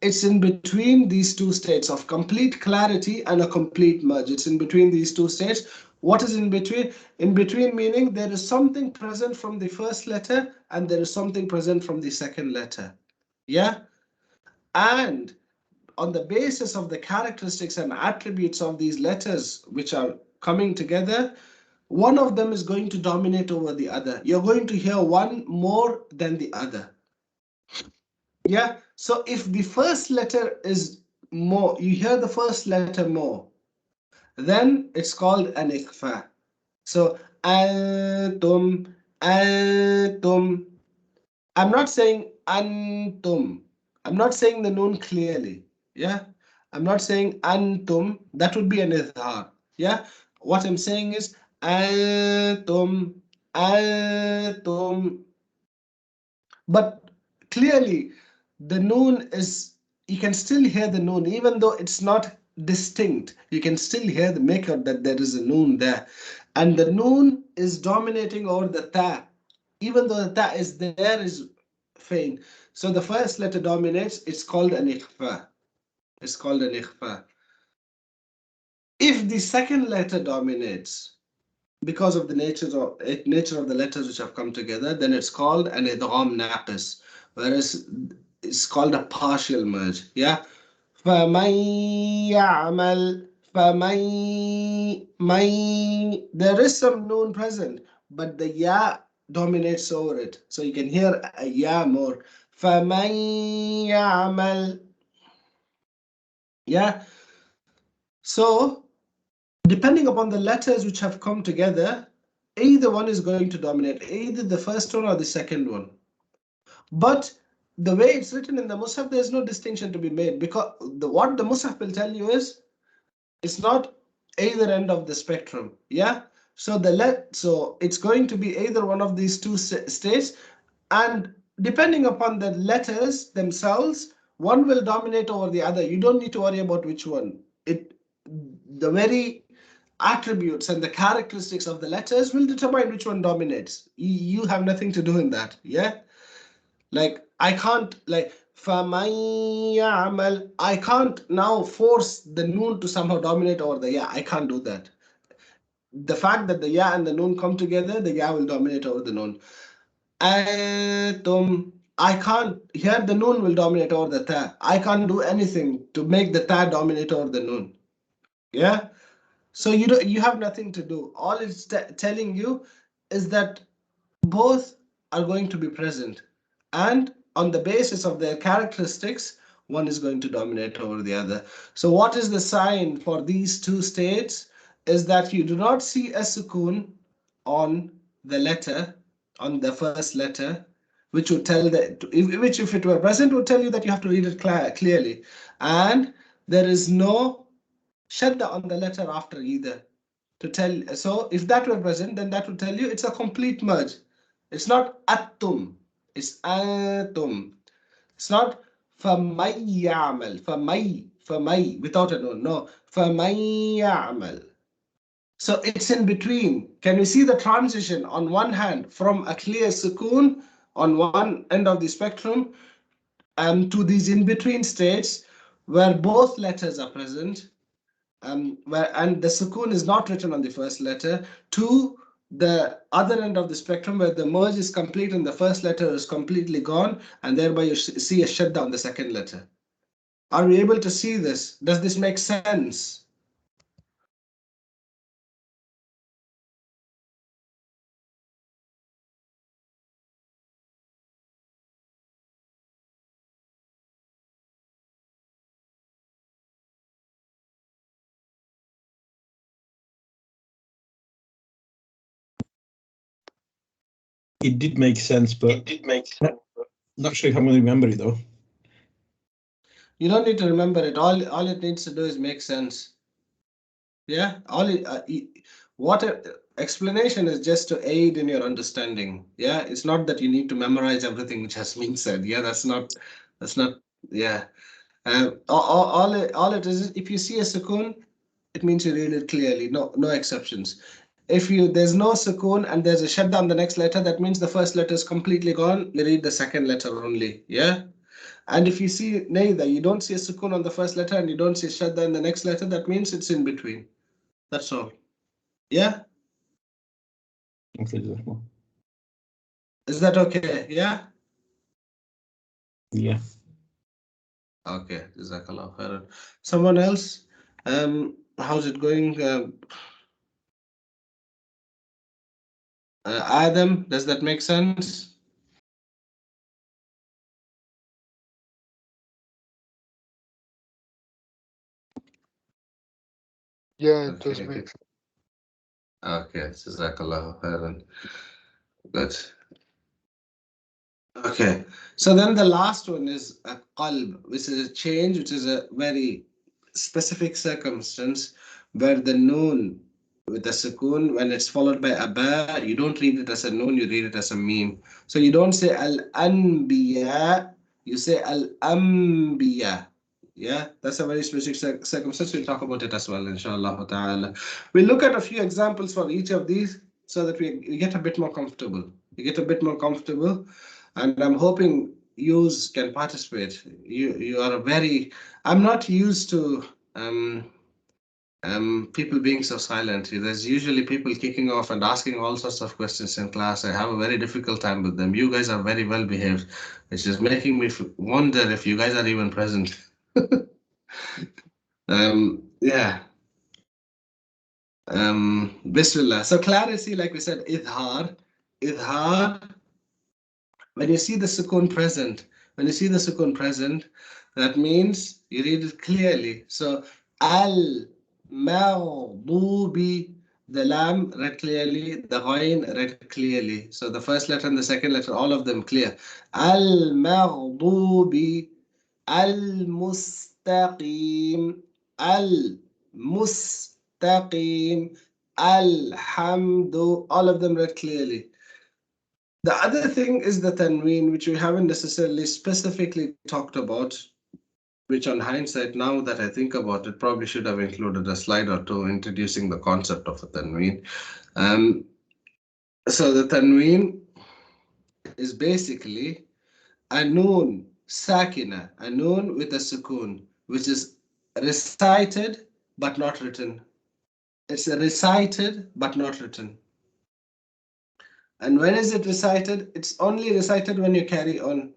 it's in between these two states of complete clarity and a complete merge. It's in between these two states. What is in between? In between meaning there is something present from the first letter and there is something present from the second letter. Yeah? And on the basis of the characteristics and attributes of these letters, which are coming together, one of them is going to dominate over the other. You're going to hear one more than the other. Yeah, so if the first letter is more, you hear the first letter more, then it's called an ikhfa. So antum, antum. I'm not saying antum. I'm not saying the noon clearly. Yeah, I'm not saying antum. That would be an idhar. Yeah, what I'm saying is antum, antum. But clearly, the noon is, you can still hear the noon, even though it's not distinct. You can still hear the make out that there is a noon there. And the noon is dominating over the ta. Even though the ta is there, is faint. So the first letter dominates, it's called an ikhfa. It's called an ikhfa. If the second letter dominates, because of the nature of the letters which have come together, then it's called an idgham naqis, whereas it's called a partial merge. Yeah. فَمَن يَعْمَلْ فَمَن there is some noon present, but the ya dominates over it. So you can hear a ya more. فَمَن يَعْمَلْ. Yeah. So depending upon the letters which have come together, either one is going to dominate, either the first one or the second one. But the way it's written in the Mushaf, there's no distinction to be made, because what the Mushaf will tell you is it's not either end of the spectrum. Yeah. So so it's going to be either one of these two states, and depending upon the letters themselves, one will dominate over the other. You don't need to worry about which one. The very attributes and the characteristics of the letters will determine which one dominates. You have nothing to do in that. Yeah. Like I can't فَمَن يَعْمَلْ, I can't now force the noon to somehow dominate over the ya. I can't do that. The fact that the ya and the noon come together, the ya will dominate over the noon. I can't, here the noon will dominate over the ta. I can't do anything to make the ta dominate over the noon. Yeah. So you have nothing to do. All it's telling you is that both are going to be present, and on the basis of their characteristics, one is going to dominate over the other. So what is the sign for these two states is that you do not see a sukoon on the letter, on the first letter, which would tell that, which if it were present would tell you that you have to read it clearly, and there is no shadda on the letter after either. To tell, so if that were present, then that would tell you it's a complete merge. It's not atum, it's atum. It's not فَمَن يَعْمَلْ, فَمَي, without a noon, no, فَمَن يَعْمَلْ. So it's in between. Can you see the transition on one hand from a clear sukoon on one end of the spectrum to these in-between states where both letters are present, and the sukoon is not written on the first letter, to the other end of the spectrum where the merge is complete and the first letter is completely gone, and thereby you see a shadda on the second letter. Are we able to see this? Does this make sense? It did make sense, but not sure if I'm going to remember it though. You don't need to remember it. All it needs to do is make sense. Yeah. Explanation is just to aid in your understanding. Yeah. It's not that you need to memorize everything which has been said. Yeah. That's not. Yeah. All it is, if you see a sukoon, it means you read it clearly. No exceptions. If there's no sukoon and there's a shadda on the next letter, that means the first letter is completely gone. You read the second letter only. Yeah. And if you see neither, you don't see a sukoon on the first letter and you don't see shadda in the next letter, that means it's in between. That's all. Yeah. Okay. Is that okay? Yeah. Yeah. Okay. Jazakallah khairan. Someone else? How's it going? Adam, does that make sense? Yeah, it does make sense. Okay, Jazakallahu khairan. Good. Okay, so then the last one is a qalb, which is a change, which is a very specific circumstance where the noon with the sukoon, when it's followed by a ba, you don't read it as a noon, you read it as a meme. So you don't say al-anbiya, you say al-anbiya. Yeah, that's a very specific circumstance. We'll talk about it as well, inshallah ta'ala. We'll look at a few examples for each of these so that we get a bit more comfortable. You get a bit more comfortable. And I'm hoping you can participate. You are I'm not used to people being so silent. There's usually people kicking off and asking all sorts of questions in class. I have a very difficult time with them. You guys are very well behaved, which is making me wonder if you guys are even present. Yeah. Bismillah. So clarity, like we said, idhar. When you see the sukoon present, that means you read it clearly. So al-maghdubi, the lam read clearly, the ghain read clearly. So the first letter and the second letter, all of them clear. Al-maghdubi, al-mustaqim, al-mustaqim, alhamdu, all of them read clearly. The other thing is the tanween, which we haven't necessarily specifically talked about, which on hindsight, now that I think about it, probably should have included a slide or two introducing the concept of a tanween. So the tanween is basically a noon sakina, a noon with a sukoon, which is recited but not written. It's recited but not written. And when is it recited? It's only recited when you carry on.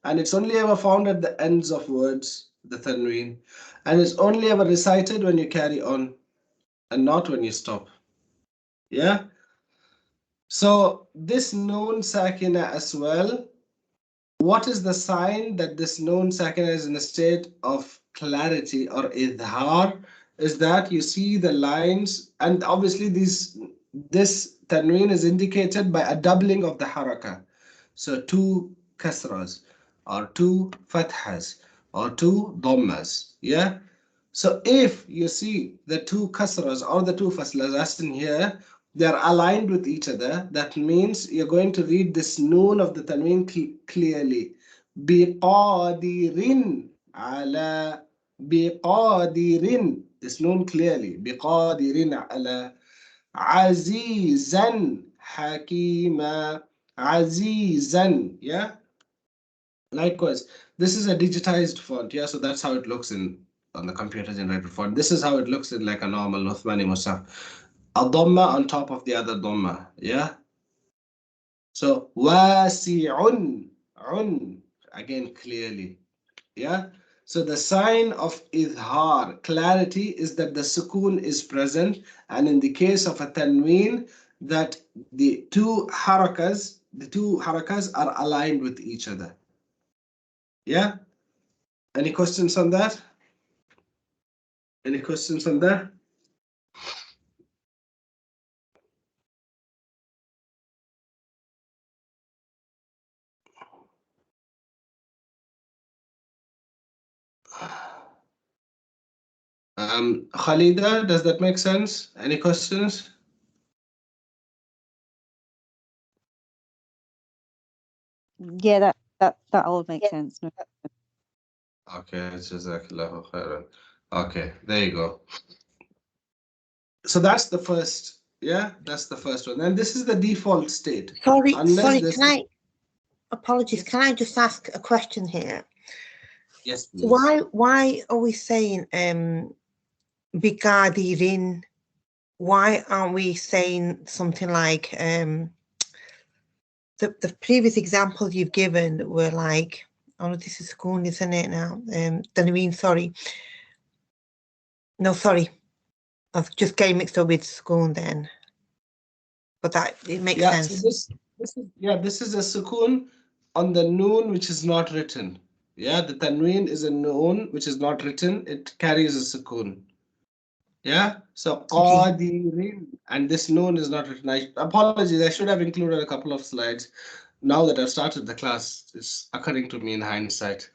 And it's only ever found at the ends of words, the tanween. And it's only ever recited when you carry on and not when you stop. Yeah? So this noon sakina as well, what is the sign that this noon sakina is in a state of clarity or idhar? Is that you see the lines, and obviously this tanween is indicated by a doubling of the haraka. So 2 kasras or 2 fathas or 2 dhammas. Yeah. So if you see the 2 kasras or the 2 faslas as in here, they are aligned with each other. That means you're going to read this noon of the tanween clearly. Biqadirin ala, biqadirin. This noon clearly. Biqadirin ala. Azizan Hakima, Azizan. Yeah. Likewise, this is a digitized font. Yeah, so that's how it looks on the computer generated font. This is how it looks in like a normal Uthmani Mushaf. A dhamma on top of the other dhamma. Yeah. So wasi'un, again clearly. Yeah. So the sign of idhar, clarity, is that the sukoon is present, and in the case of a tanween, that the two harakas are aligned with each other. Yeah? Any questions on that? Any questions on that? Khalida, does that make sense? Any questions? Yeah, that all makes sense. No. Okay, Jazakallahu khairan. Okay, there you go. So that's the first, yeah, that's the first one. And this is the default state. Sorry, apologies, can I just ask a question here? Yes, please. Why are we saying bigadirin? Why aren't we saying something like the previous examples you've given were like, oh, this is sukoon, isn't it now? Tanween, sorry. No, sorry. I've just getting mixed up with sukoon then. but that it makes Yeah, sense. so this is a sukoon on the noon which is not written. Yeah, the tanween is a noon which is not written. It carries a sukoon. Yeah, so qadirin, and this noon is not written. Apologies, I should have included a couple of slides. Now that I've started the class, it's occurring to me in hindsight.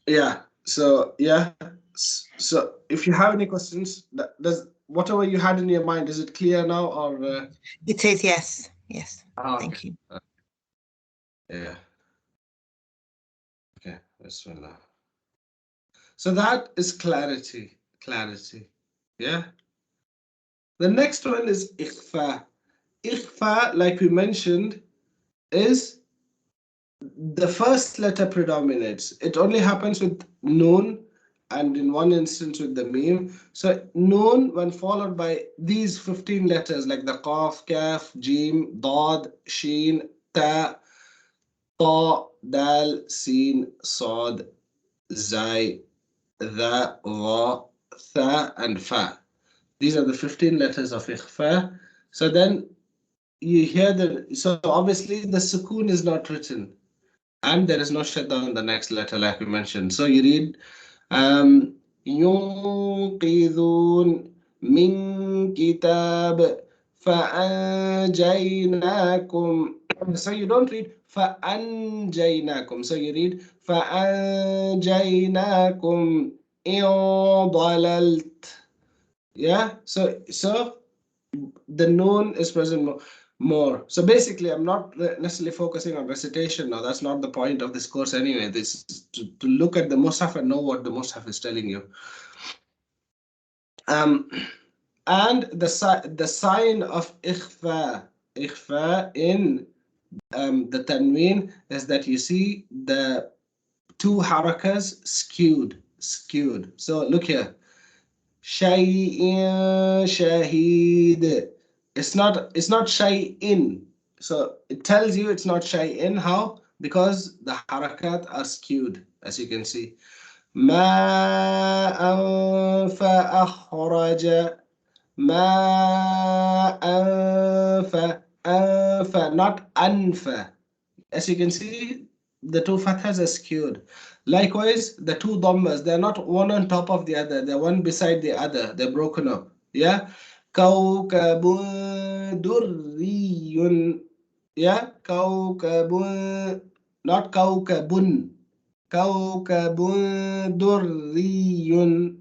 Yeah, so if you have any questions, does whatever you had in your mind, is it clear now, or It says yes. okay. Thank you. Yeah. Okay, Bismillah. So that is clarity. Yeah. The next one is ikhfa. Ikhfa, like we mentioned, is the first letter predominates. It only happens with noon and in one instance with the meme. So noon, when followed by these 15 letters like the qaf, kaf, jim, dad, sheen, ta, dal, sin, sad, zai, the, ra, tha, and fa. These are the 15 letters of ikhfa. So then you hear so obviously the sukoon is not written. And there is no shadda on the next letter, like we mentioned. So you read ينقذون من كتاب فأنجيناكم. So you don't read فأنجيناكم. So you read فأنجيناكم إن ضللت. Yeah. So the noon is present more. So basically, I'm not necessarily focusing on recitation now. That's not the point of this course anyway. This is to look at the Mushaf and know what the Mushaf is telling you. And the sign of ikhfa in the tanween is that you see the two harakas skewed. So look here. Shay'in shahid. It's not shay'in. So it tells you it's not shay'in. How? Because the harakat are skewed, as you can see. Ma fa akhraja. Ma anfa, not anfa. As you can see, the two fathas are skewed. Likewise, the two dhammas, they're not one on top of the other, they're one beside the other, they're broken up. Yeah? Kawkabun durriyun. Yeah? Kawkabun, not kawkabun. Kawkabun durriyun.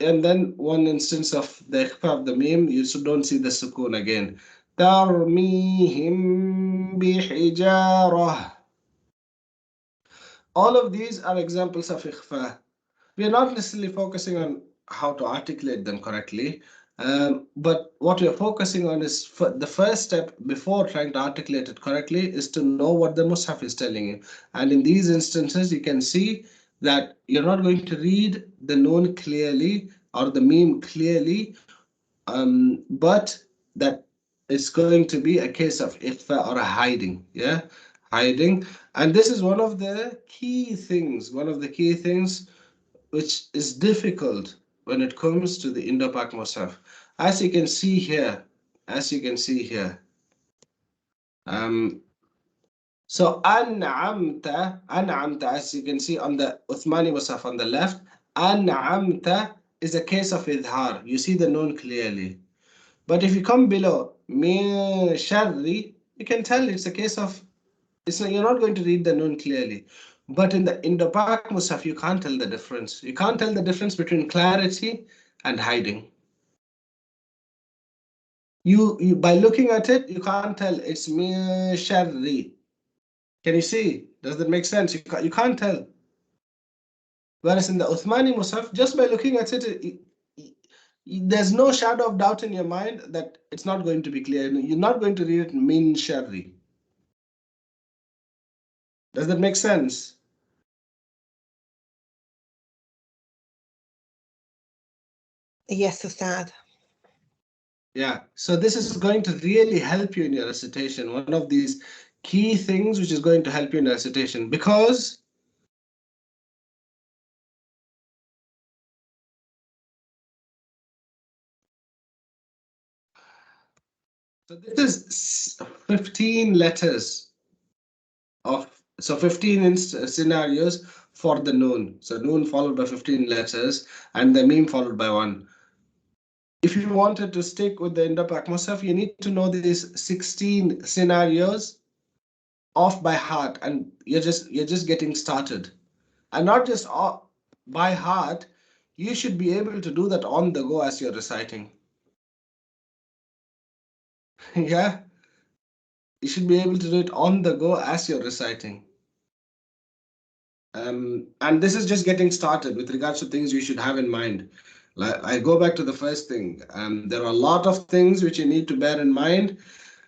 And then one instance of the ikhfa of the meme, you don't see the sukoon again. ترميهم بحجارة. All of these are examples of ikhfa. We are not necessarily focusing on how to articulate them correctly, but what we are focusing on is the first step before trying to articulate it correctly is to know what the Mushaf is telling you. And in these instances, you can see that you're not going to read the noon clearly or the meme clearly, but that it's going to be a case of ikhfa or a hiding. Yeah, hiding. And this is one of the key things, which is difficult when it comes to the Indo-Pak Mushaf. As you can see here, so an'amta, as you can see on the Uthmani Mushaf on the left, an'amta is a case of idhar. You see the noon clearly. But if you come below min sharri, you can tell it's a case of, you're not going to read the noon clearly. But in the Indo-Pak Mushaf, you can't tell the difference. You can't tell the difference between clarity and hiding. You by looking at it, you can't tell it's min sharri. Can you see? Does that make sense? You can't tell. Whereas in the Uthmani Mushaf, just by looking at it, there's no shadow of doubt in your mind that it's not going to be clear. You're not going to read it min sharri. Does that make sense? Yes, Ustad. Yeah, so this is going to really help you in your recitation. One of these key things which is going to help you in recitation, because So this is 15 letters of, so 15 scenarios for the noon. So noon followed by 15 letters and the meme followed by 1. If you wanted to stick with the Indo-Pak Mushaf, you need to know these 16 scenarios off by heart, and you're just getting started. And not just by heart, you should be able to do that on the go as you're reciting. Yeah, you should be able to do it on the go as you're reciting. And this is just getting started with regards to things you should have in mind. Like, I go back to the first thing. There are a lot of things which you need to bear in mind,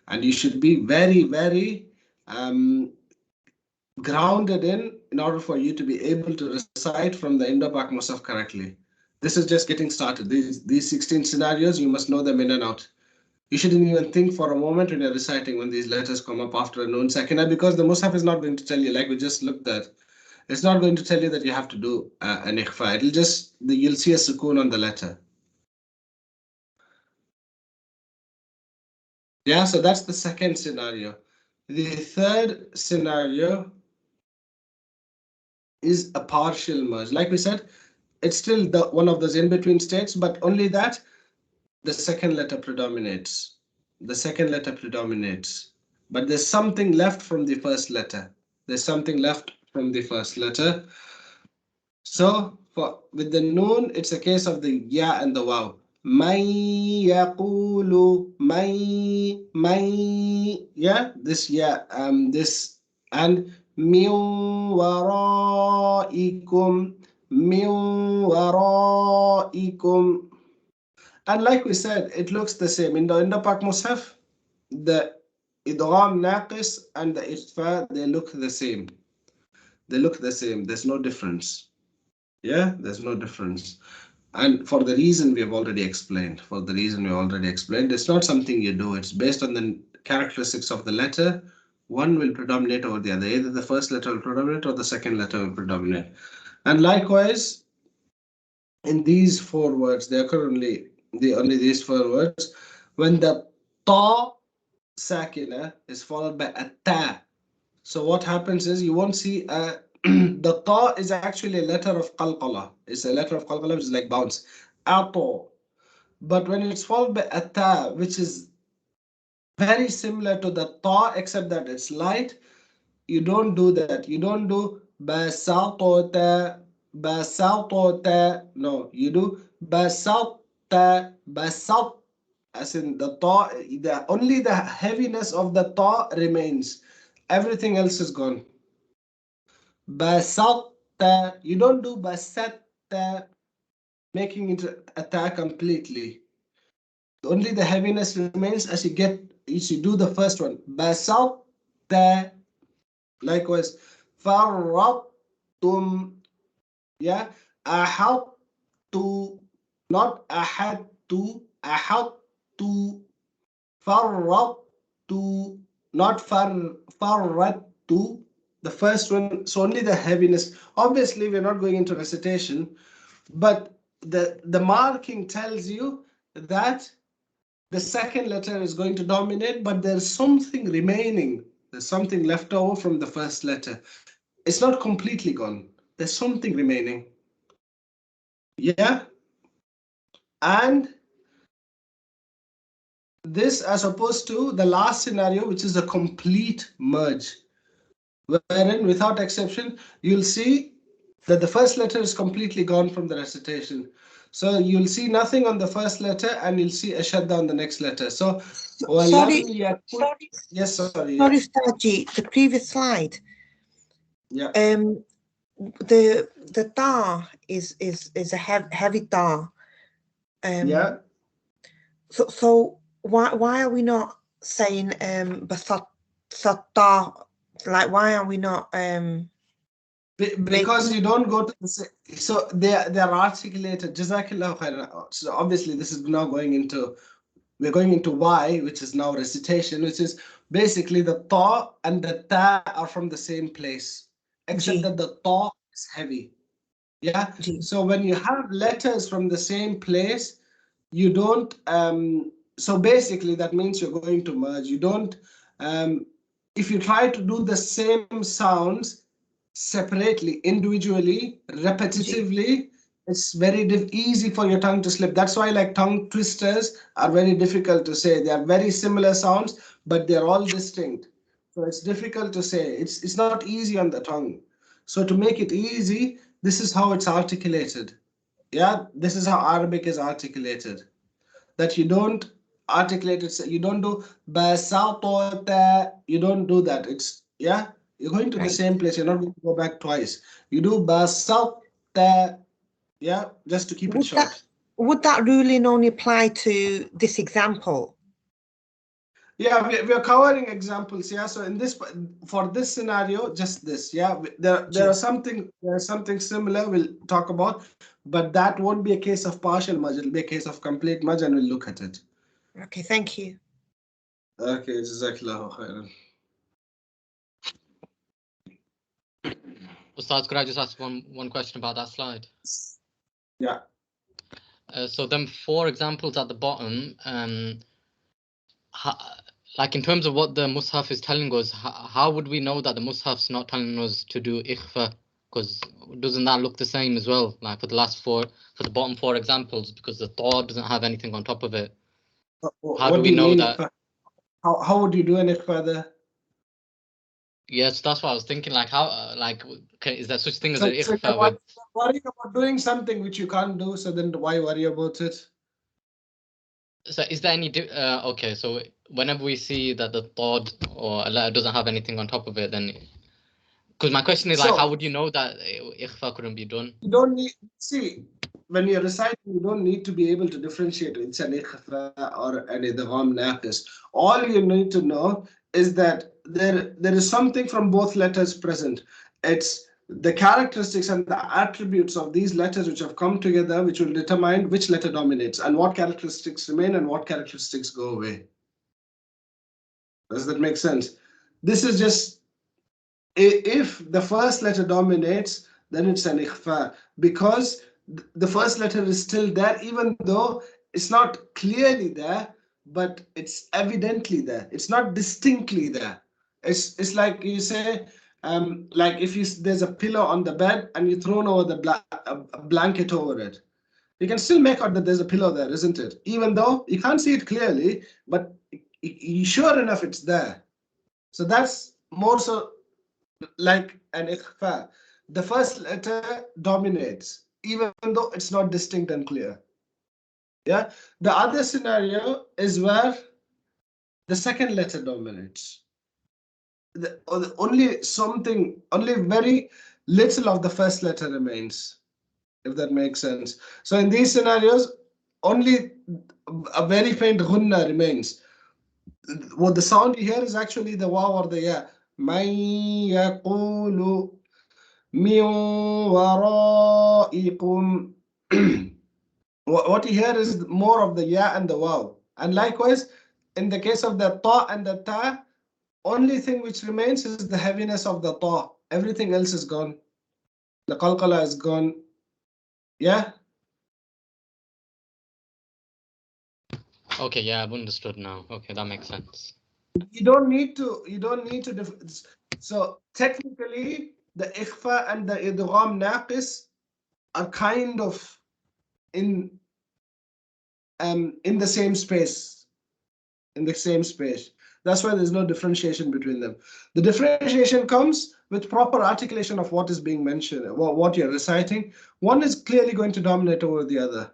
and you should be very, very grounded in order for you to be able to recite from the Indo-Pak Mushaf correctly. This is just getting started. These 16 scenarios, you must know them in and out. You shouldn't even think for a moment when you're reciting when these letters come up after a noon sakina, because the Mushaf is not going to tell you, like we just looked at. It's not going to tell you that you have to do an ikhfa. It'll just, you'll see a sukoon on the letter. Yeah, so that's the second scenario. The third scenario is a partial merge. Like we said, it's still one of those in-between states, but only that the second letter predominates. The second letter predominates. But there's something left from the first letter. There's something left from the first letter. So with the noon, it's a case of the ya and the waw. Man yaqulu, may, yeah, this ya, this, and min waraikum, and like we said, it looks the same in the Indo-Pak Mushaf. The idgham naqis and the ikhfa, they look the same. They look the same. There's no difference. Yeah, there's no difference. And for the reason we have already explained, it's not something you do. It's based on the characteristics of the letter. One will predominate over the other. Either the first letter will predominate or the second letter will predominate. And likewise, in these 4 words, there are only these 4 words. When the ta sakina is followed by a ta, so what happens is you won't see the ta is actually a letter of qalqala. It's a letter of qalqala, which is like bounce. Ato. But when it's followed by a ta, which is very similar to the ta, except that it's light, you don't do that. You don't do basatota, no, you do basata, basat, as in the ta, only the heaviness of the ta remains. Everything else is gone. Basatta, you don't do basatta, making it a ta completely. Only the heaviness remains as you do the first one. Basatta. Likewise, farrattum, yeah, ahattu, not ahattu, ahattu, farrattu, not farrattu, the first one. So only the heaviness. Obviously, we're not going into recitation, but the marking tells you that the second letter is going to dominate, but there's something remaining. There's something left over from the first letter. It's not completely gone. There's something remaining. Yeah. And this as opposed to the last scenario, which is a complete merge, wherein without exception, you'll see that the first letter is completely gone from the recitation. So you'll see nothing on the first letter and you'll see a shadda on the next letter. So sorry, yes, sorry. Sorry, Staji, the previous slide. Yeah. The ta is a heavy ta. Yeah. So why are we not saying basata? Like, why are we not because you don't go to the so they're articulated. Jazakallah khairan. So obviously this is now we're going into why, which is now recitation, which is basically the ta and the ta are from the same place, except that the ta is heavy. Yeah. So when you have letters from the same place, you don't so basically that means you're going to merge. You don't, if you try to do the same sounds separately, individually, repetitively, it's very easy for your tongue to slip. That's why like tongue twisters are very difficult to say. They are very similar sounds, but they're all distinct. So it's difficult to say. It's not easy on the tongue. So to make it easy, this is how it's articulated. Yeah, this is how Arabic is articulated. That you don't articulate it, you don't do basatota, you don't do that. It's, yeah, you're going to the same place, you're not going to go back twice. You do basata, yeah, just to keep it short. Would that ruling only apply to this example? Yeah, we're covering examples. Yeah, so in this, for this scenario, just this. Yeah, there are something similar we'll talk about, but that won't be a case of partial merge. It'll be a case of complete merge, and we'll look at it. Okay, thank you. Okay, jazakallahu khairan. Ustaz, could I just ask one question about that slide? Yeah. So them 4 examples at the bottom, like in terms of what the Mushaf is telling us, how would we know that the Mushaf's not telling us to do ikhfa? Because doesn't that look the same as well? Like for the last 4, for the bottom 4 examples, because the ta doesn't have anything on top of it. How do we know that? How would you do an ikhfa there? Yes, that's what I was thinking. Like how, is there such thing as an ikhfa with? Worrying about doing something which you can't do, so then why worry about it? So is there any okay, so whenever we see that the thought or a letter doesn't have anything on top of it, then, because my question is, like, how would you know that ikhfa couldn't be done? You don't need, see, when you're reciting, you don't need to be able to differentiate it's an ikhfa or an idgham naqis. All you need to know is that there is something from both letters present. It's the characteristics and the attributes of these letters which have come together, which will determine which letter dominates and what characteristics remain and what characteristics go away. Does that make sense? This is just, if the first letter dominates, then it's an ikhfa, because the first letter is still there, even though it's not clearly there, but it's evidently there. It's not distinctly there. It's like you say, like if there's a pillow on the bed and you throw over a blanket over it, you can still make out that there's a pillow there, isn't it? Even though you can't see it clearly, but sure enough, it's there. So that's more so like an ikhfa. The first letter dominates, even though it's not distinct and clear. Yeah. The other scenario is where the second letter dominates. Only very little of the first letter remains, if that makes sense. So in these scenarios, only a very faint ghunna remains. What the sound you hear is actually the waw or the ya. Man yaqulu min waraikum. What you hear is more of the ya and the waw. And likewise, in the case of the ta and the ta, only thing which remains is the heaviness of the ta. Everything else is gone. The qalqala is gone. Yeah. Okay, yeah, I've understood now. Okay, that makes sense. You don't need to. So technically, the ikhfa and the idgham naqis are kind of in the same space. That's why there's no differentiation between them. The differentiation comes with proper articulation of what is being mentioned, what you're reciting. One is clearly going to dominate over the other.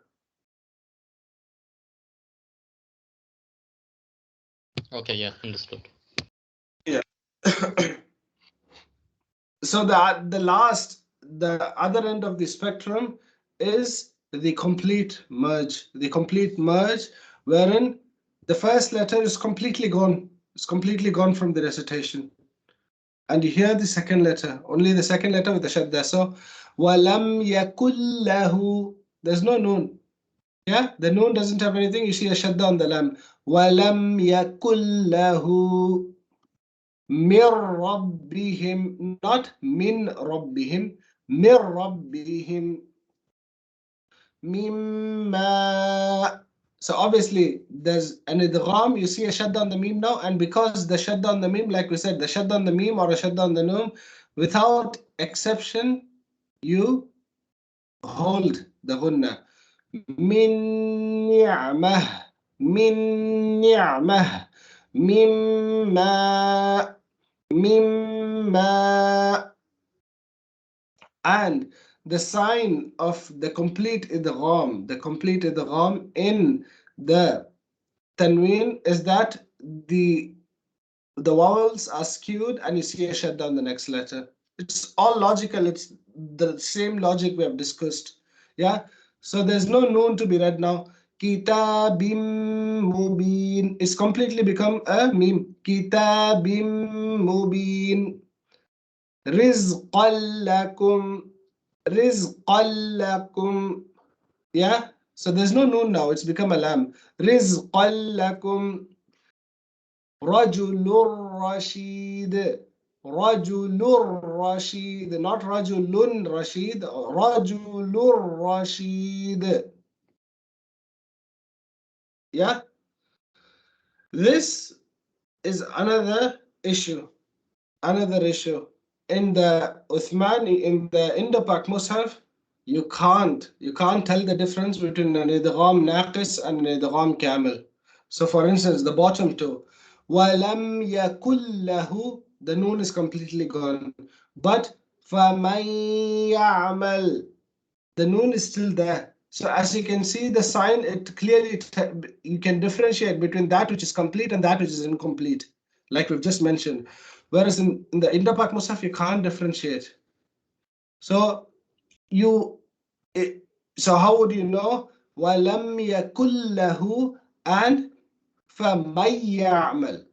Okay, yeah, understood. Yeah. So the other end of the spectrum is the complete merge. The complete merge, wherein the first letter is completely gone. It's completely gone from the recitation. And you hear the second letter, only the second letter with the shadda. So, walam yakul lahu. There's no noon. Yeah, the noon doesn't have anything. You see a shadda on the lam. Walam yakul lahu min rabbihim, not min rabbihim, min rabbihim. Mimma. So obviously there's an idgham, you see a shadda on the meme now, and because the shadda on the meme, like we said, the shadda on the meme or a shadda on the noon, without exception, you hold the gunna. Min ni'mah, min ni'mah, mimma, mimma. And the sign of the complete idgham in the tanween is that the vowels are skewed and you see a shadda on the next letter. It's all logical. It's the same logic we have discussed. Yeah. So there's no noon to be read now. Kitabim mubin. It's completely become a meme. Kitabim mubin. Rizqan lakum. Rizqan lakum. Yeah. So there's no noon now. It's become a lam. Rizqan lakum. Rajulur Rashid. Rajulur Rashid. Not Rajulun Rashid. Rajulur Rashid. Yeah. This is another issue. Another issue. In the Uthmani, in the Indo-Pak Mushaf, you can't tell the difference between an idgham naqis and an idgham kamil. So for instance, the bottom two, وَلَمْ يَكُلْ لَهُ, the noon is completely gone. But فَمَنْ يَعْمَلْ, the noon is still there. So as you can see the sign, it clearly, you can differentiate between that which is complete and that which is incomplete, like we've just mentioned. Whereas in the Indo-Pak Mushaf, you can't differentiate. So so how would you know? وَلَمْ يَكُلْ لَهُ and فَمَنْ يَعْمَلْ.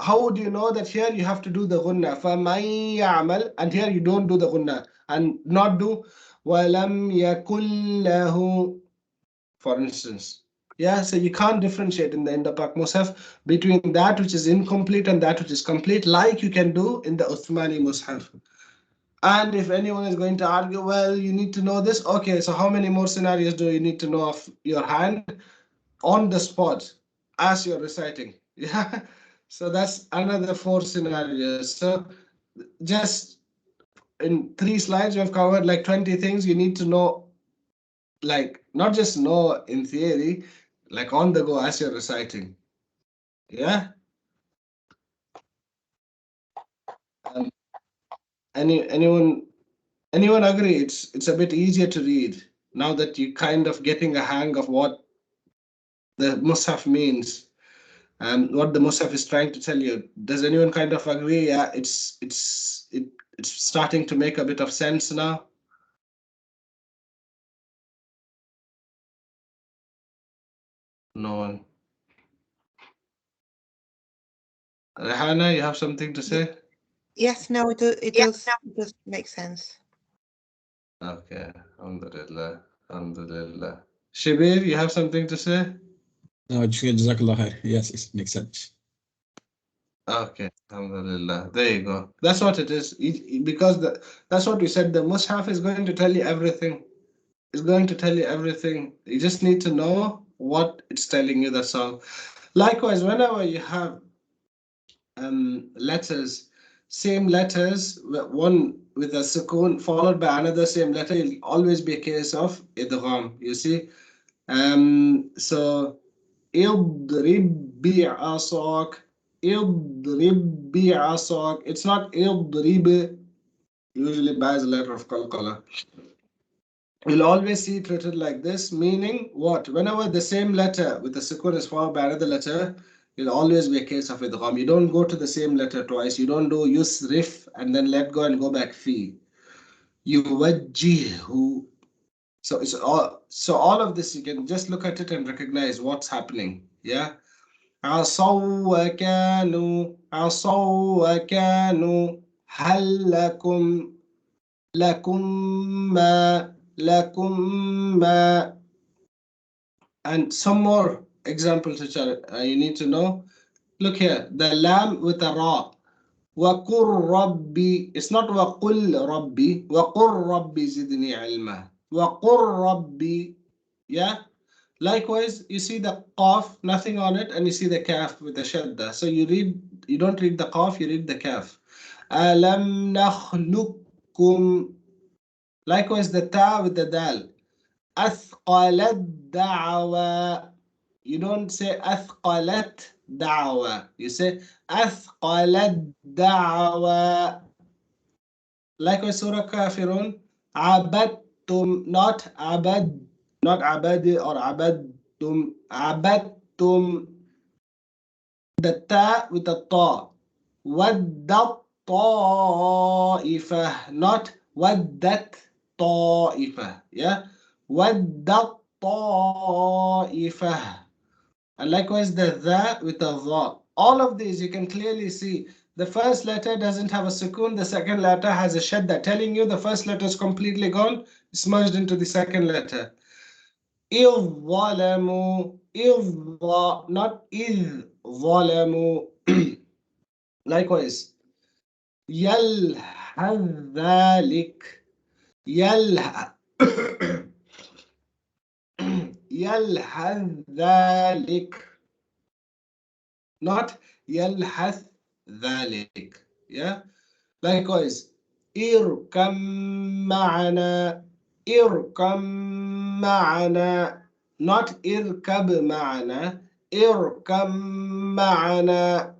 How would you know that here you have to do the gunna? فَمَنْ يَعْمَلْ, and here you don't do the gunna and not do وَلَمْ يَكُلْ لَهُ, for instance. Yeah, so you can't differentiate in the Indo-Pak Mushaf between that which is incomplete and that which is complete, like you can do in the Uthmani Mushaf. And if anyone is going to argue, well, you need to know this. Okay, so how many more scenarios do you need to know of your hand on the spot as you're reciting? Yeah, so that's another 4 scenarios. So just in 3 slides, we've covered like 20 things you need to know, like not just know in theory, like on the go as you're reciting. Yeah. Anyone agree? It's a bit easier to read now that you're kind of getting a hang of what the Mushaf means and what the Mushaf is trying to tell you. Does anyone kind of agree? Yeah, it's starting to make a bit of sense now. No one. Rehana, you have something to say? Yes, no, it does make sense. Okay, alhamdulillah, alhamdulillah. Shibir, you have something to say? No, Jazakallah khair. Yes, it makes sense. Okay, alhamdulillah. There you go. That's what it is. Because that's what we said. The Mushaf is going to tell you everything. It's going to tell you everything. You just need to know what it's telling you. That's all. Likewise, whenever you have letters, same letters, one with a sukoon followed by another same letter, it'll always be a case of idgham. You see, so idrib bi'asak, idrib bi'asak. It's not idrib. Usually by the letter of qalqala. You'll always see it written like this, meaning what? Whenever the same letter with the sukoon is followed by another letter, it'll always be a case of idgham. You don't go to the same letter twice. You don't do yusrif and then let go and go back fi. Yuwajjihu. So it's all of this, you can just look at it and recognize what's happening. Yeah. عصوا وكانوا هل لكم ما. And some more examples which you need to know. Look here, the lam with a ra. وَقُرْ رَبِّي. It's not وَقُلْ رَبِّي. وَقُرْ رَبِّي زِدْنِي عِلْمًا. وَقُرْ رَبِّي. Yeah. Likewise, you see the qaf, nothing on it, and you see the kaf with the shadda. So you don't read the qaf, you read the kaf. Alam nakhluqukum. Likewise, the ta with the dal. Athqalat da'wa. You don't say athqalat da'wa. You say athqalat da'wa. Likewise, Surah Kafirun. Abadtum, not abad, not abadi or abadtum. Abadtum. The ta with the ta. Waddat ta'ifah, not waddat ta'ifah. Yeah. Waddat ta'ifah. And likewise the with the dha. All of these you can clearly see. The first letter doesn't have a sukoon, the second letter has a shadda, telling you the first letter is completely gone, it's merged into the second letter. إِذْ ظَلَمُوا إِذْ, not إِذْ ظَلَمُوا. Likewise, يَلْهَذْ ذَلِكَ يَلْهَذْ يَلْهَذْ ذَلِكَ, not يَلْهَثْ ذَلِكَ. Yeah. Likewise, إِرْكَمْ مَعَنَا إِرْكَمْ مَعَنَا, not إِرْكَبْ مَعَنَا, إِرْكَمْ مَعَنَا.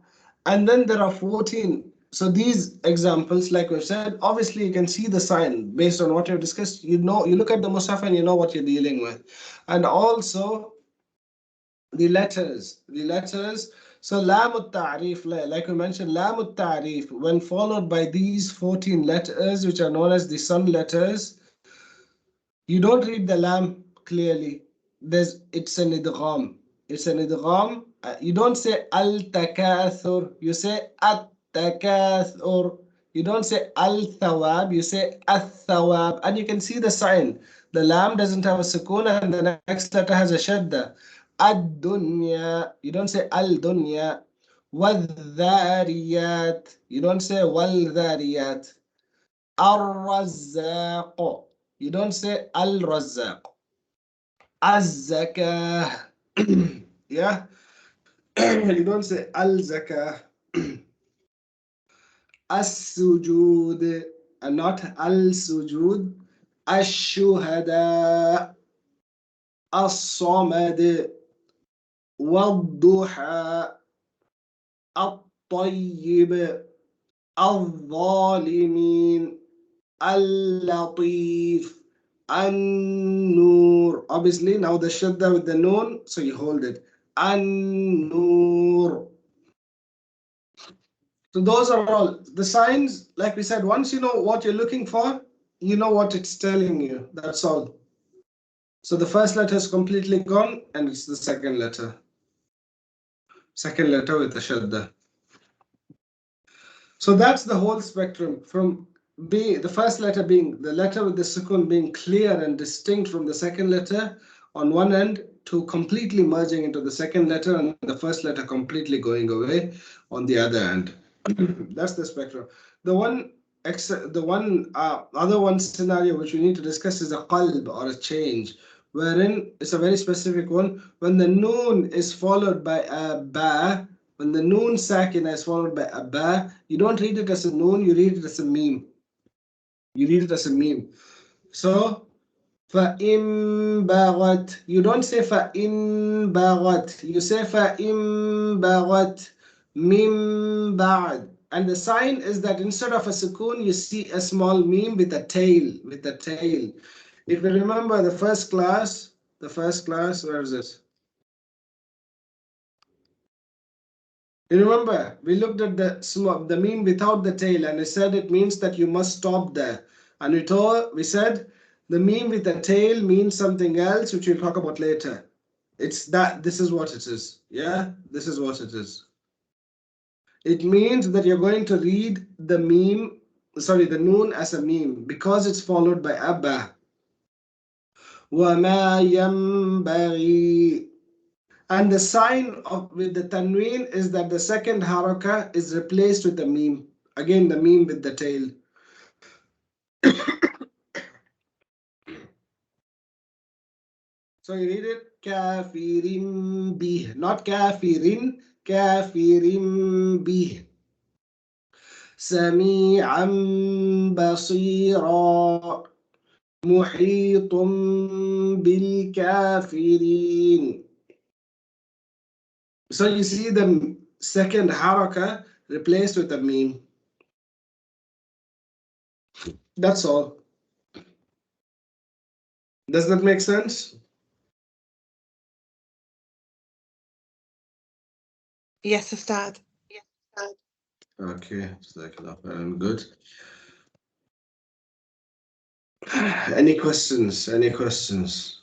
And then there are 14. So these examples, like we've said, obviously you can see the sign based on what you've discussed. You know, you look at the Mushaf and you know what you're dealing with. And also the letters. So Lam Ta'rif, like we mentioned, Lam Ta'rif, when followed by these 14 letters, which are known as the sun letters, you don't read the Lam clearly. It's an idgham. It's an idgham. You don't say al-takathur. You say at-takathur. You don't say al-thawab. You say al-thawab. And you can see the sign. The Lam doesn't have a sukoon and the next letter has a shadda. Ad-dunya. You don't say al-dunya. Wal-dhariyat. You don't say wal-dhariyat. Ar-razzaq. You don't say al-razzaq. Az-zakah. Yeah. You don't say al-zakah. As-sujud, and not al-sujud. Ash-shuhada. As-samad. Wad-duha. At-tayyib. Al-zalimin. Al-latif. An-nur. Obviously, now the shadda with the noon, so you hold it. An-nur. So those are all the signs. Like we said, once you know what you're looking for, you know what it's telling you. That's all. So the first letter is completely gone, and it's the second letter. Second letter with the shadda. So that's the whole spectrum from the first letter being the letter with the sukoon being clear and distinct from the second letter on one end to completely merging into the second letter and the first letter completely going away on the other end. That's the spectrum. The other one scenario which we need to discuss is a qalb, or a change, wherein it's a very specific one. When the noon is followed by a ba, when the noon sakina is followed by a ba, you don't read it as a noon, you read it as a meme. You read it as a meme. So, فَإِن بَغَتْ, you don't say فَإِن بَغَتْ, you say فَإِن بَغَتْ مِن بَعْد. And the sign is that instead of a sukoon, you see a small meme with a tail, If you remember the first class, where is this? You remember, we looked at the meme without the tail, and I said it means that you must stop there. And we said the meme with the tail means something else, which we'll talk about later. This is what it is. Yeah, this is what it is. It means that you're going to read the noon as a meme because it's followed by abba. وَمَا يَنبَغِي. And the sign with the tanween is that the second haraka is replaced with the meme. Again, the meme with the tail. So you read it kafirim bih, not kafirin, kafirim bih. Sami'an basira, muhitum bil kafirin. So you see the second haraka replaced with a meme. That's all. Does that make sense? Yes, Ustad. Okay, good. Any questions? Any questions?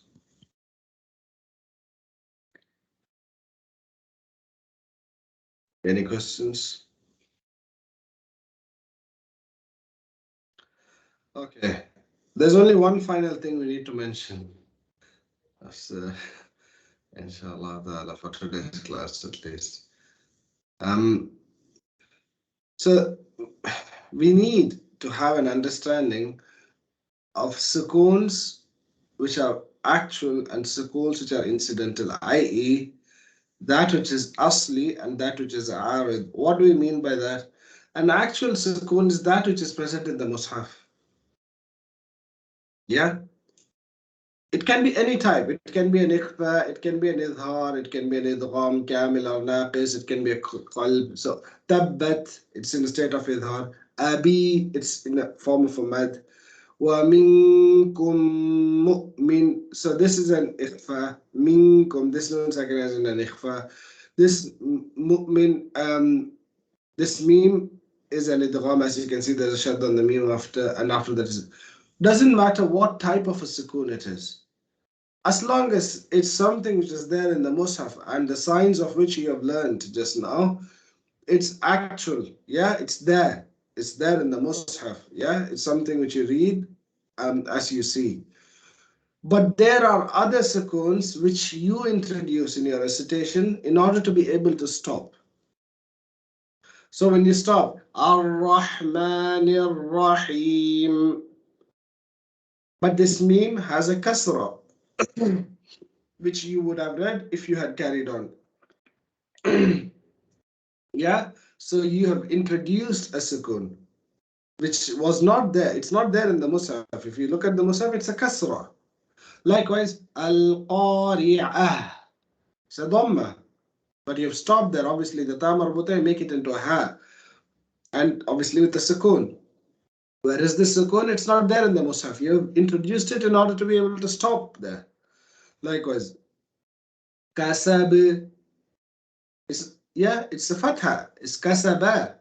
Any questions? Okay. There's only one final thing we need to mention. That's inshallah for today's class at least. So we need to have an understanding of sukoons which are actual and sukoons which are incidental, i.e. that which is asli and that which is arid. What do we mean by that? An actual sukoon is that which is present in the mushaf. Yeah? It can be any type. It can be an ikhfa, it can be an idhar, it can be an idgham, kamil or naqis, it can be a qalb. So, tabbat, it's in a state of idhar. Abi, it's in a form of a mad. Wa minkum mu'min. So, this is an ikhfa. Minkum, this one's recognized in an ikhfa. This mu'min, this meme is an idgham. As you can see, there's a shad on the meme after, and after that is. Doesn't matter what type of a sukoon it is. As long as it's something which is there in the Mus'haf and the signs of which you have learned just now, it's actual. Yeah, it's there. It's there in the Mus'haf. Yeah, it's something which you read as you see. But there are other sukoons which you introduce in your recitation in order to be able to stop. So when you stop, Ar-Rahmanir Rahim, but this meme has a kasra, which you would have read if you had carried on. Yeah, so you have introduced a sukoon, which was not there. It's not there in the Mus'haf. If you look at the Mus'haf, it's a kasra. Likewise, al-qari'ah, it's a dhamma. But you've stopped there. Obviously, the ta marbuta, make it into a ha. And obviously with the sukoon. Where is the sukoon? It's not there in the Mus'haf. You've introduced it in order to be able to stop there. Likewise, kasab, it's a fatha. It's kasaba.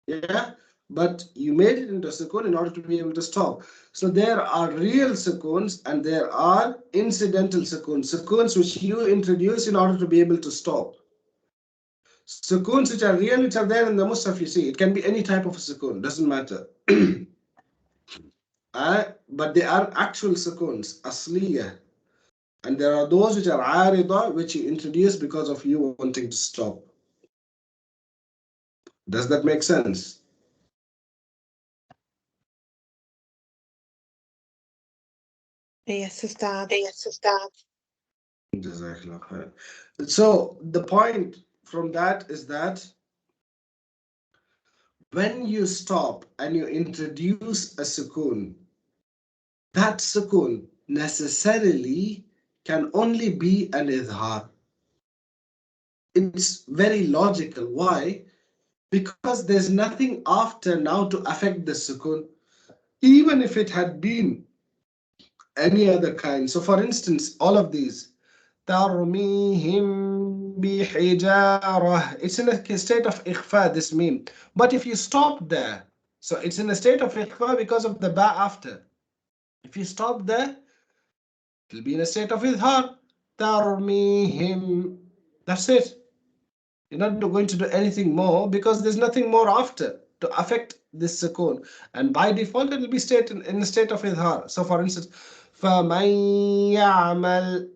Yeah, but you made it into a sukoon in order to be able to stop. So there are real sukoons and there are incidental sukoons, sukoons which you introduce in order to be able to stop. Sukoons which are real, which are there in the Mus'haf, you see, it can be any type of a sukoon, doesn't matter. But they are actual sukoons, asliya. And there are those which are arida, which you introduce because of you wanting to stop. Does that make sense? Yes, Ustad. So the point from that is that when you stop and you introduce a sukoon, that sukoon necessarily can only be an idhar. It's very logical. Why? Because there's nothing after now to affect the sukoon, even if it had been any other kind. So for instance, all of these, ترميهم بحجارة, it's in a state of ikhfa, this meme. But if you stop there, so it's in a state of ikhfa because of the ba after. If you stop there, it will be in a state of idhar. ترميهم. That's it. You're not going to do anything more because there's nothing more after to affect this sukoon. And by default, it will be in a state of idhar. So for instance, فَمَن يَعْمَلْ.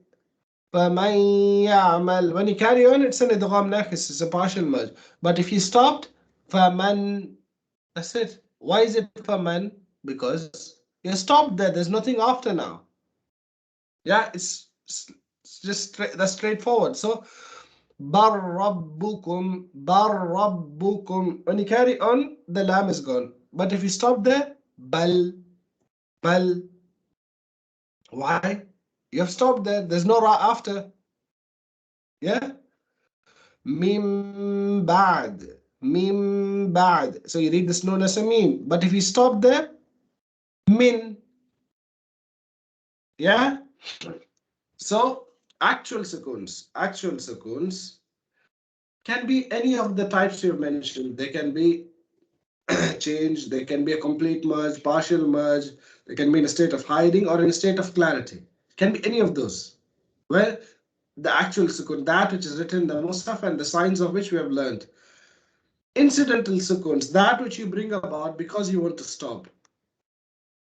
When you carry on, it's an idgham naqis, it's a partial merge. But if you stopped, faman, that's it. Why is it faman? Because you stopped there. There's nothing after now. Yeah, it's just that's straightforward. So bar rabbukum, bar rabbukum. When you carry on, the lam is gone. But if you stop there, bal, bal. Why? You have stopped there. There's no ra after. Yeah. Mim bad, mim bad. So you read this known as a meme. But if you stop there, min. Yeah. So actual sukoons can be any of the types you've mentioned. They can be changed. They can be a complete merge, partial merge. They can be in a state of hiding or in a state of clarity. It can be any of those. Where the actual sukoon, that which is written in the Mushaf and the signs of which we have learned. Incidental sukoons, that which you bring about because you want to stop.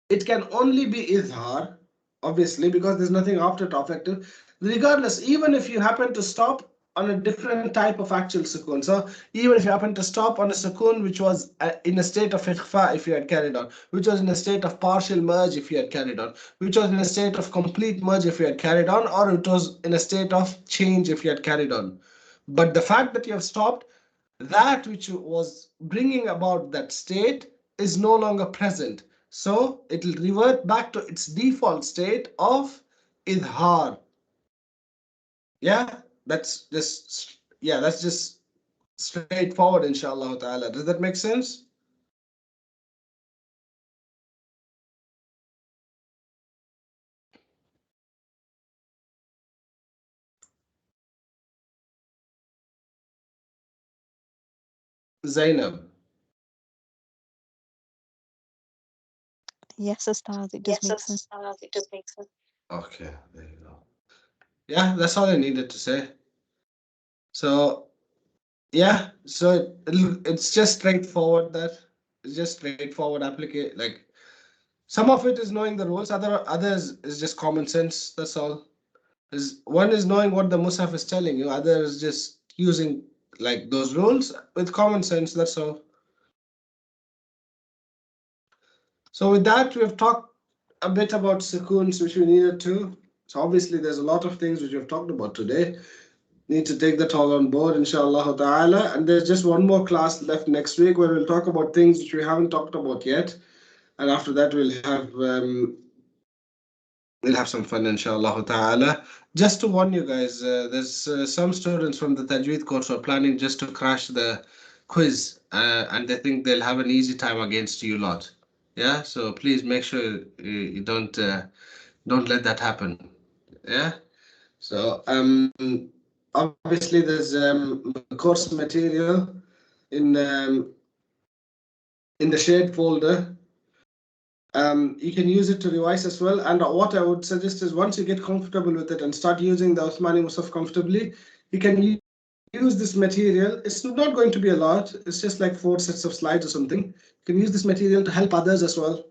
It can only be izhar, obviously, because there's nothing after it affective. Regardless, even if you happen to stop on a different type of actual sukoon. So even if you happen to stop on a sukoon which was in a state of ikhfa if you had carried on, which was in a state of partial merge if you had carried on, which was in a state of complete merge if you had carried on, or it was in a state of change if you had carried on. But the fact that you have stopped, that which was bringing about that state is no longer present. So it will revert back to its default state of idhar. Yeah, that's just straightforward, inshallah ta'ala. Does that make sense? Zainab. Yes, Ustad, it does make sense. Okay, there you go. Yeah, that's all I needed to say. So yeah, so it's just straightforward. It's just straightforward application. Like some of it is knowing the rules, others is just common sense. That's all. One is knowing what the Mushaf is telling you, other is just using like those rules with common sense. That's all. So with that, we have talked a bit about sukoons, which we needed to. So obviously, there's a lot of things which we've talked about today. Need to take that all on board, inshallah ta'ala. And there's just one more class left next week where we'll talk about things which we haven't talked about yet. And after that, we'll have some fun, inshallah ta'ala. Just to warn you guys, there's some students from the Tajweed course who are planning just to crash the quiz, and they think they'll have an easy time against you lot. Yeah, so please make sure you don't let that happen. Yeah. So obviously there's course material in the shared folder. You can use it to revise as well. And what I would suggest is once you get comfortable with it and start using the Uthmani Mushaf comfortably, you can use this material. It's not going to be a lot. It's just like 4 sets of slides or something. You can use this material to help others as well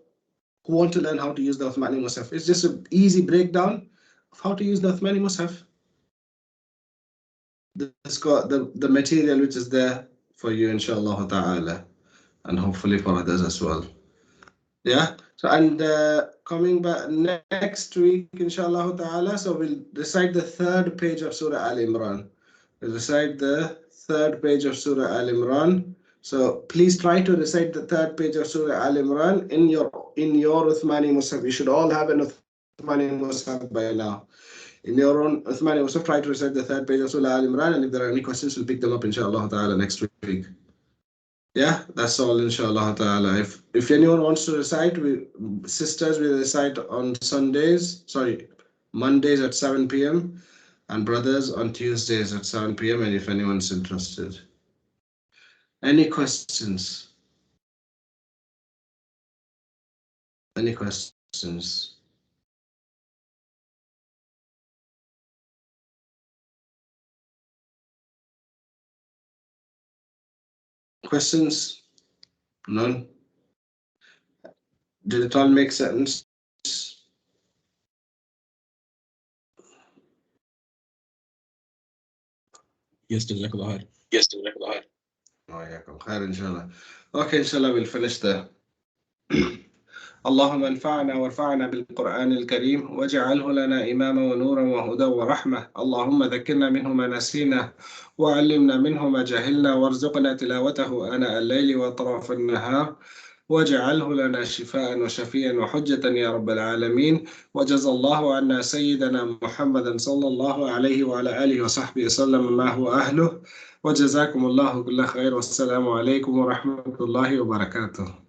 who want to learn how to use the Uthmani Mushaf. It's just an easy breakdown of how to use the Uthmani Mushaf. The material which is there for you, inshallah ta'ala, and hopefully for others as well. Yeah. So and coming back next week, inshallah ta'ala, so we'll recite the 3rd page of Surah Al Imran. We'll recite the 3rd page of Surah Al Imran. So please try to recite the 3rd page of Surah Al Imran in your Uthmani Mushaf. You should all have an Uthmani Mushaf by now. In your own Uthmani Mushaf, try to recite the 3rd page of Surah Al Imran, and if there are any questions, we'll pick them up, inshallah ta'ala, next week. Yeah, that's all, inshallah ta'ala. If anyone wants to recite, sisters will recite on Mondays at 7 p.m. and brothers on Tuesdays at 7 p.m. and if anyone's interested. Any questions? Any questions? Questions? None? Did it all make sense? Yes, jazakallah. Oh, yeah, inshallah. Okay, inshallah, we'll finish there. اللهم انفعنا وارفعنا بالقرآن الكريم واجعله لنا إماما ونورا وهدى ورحمة. اللهم ذكرنا منه ما نسينا وعلمنا منه ما جهلنا وارزقنا تلاوته آناء الليل وأطراف النهار واجعله لنا شفاء وشفيا وحجة يا رب العالمين. وجزى الله عنا سيدنا محمدا صلى الله عليه وعلى آله وصحبه وسلم ما هو أهله. وجزاكم الله كل خير والسلام عليكم ورحمة الله وبركاته.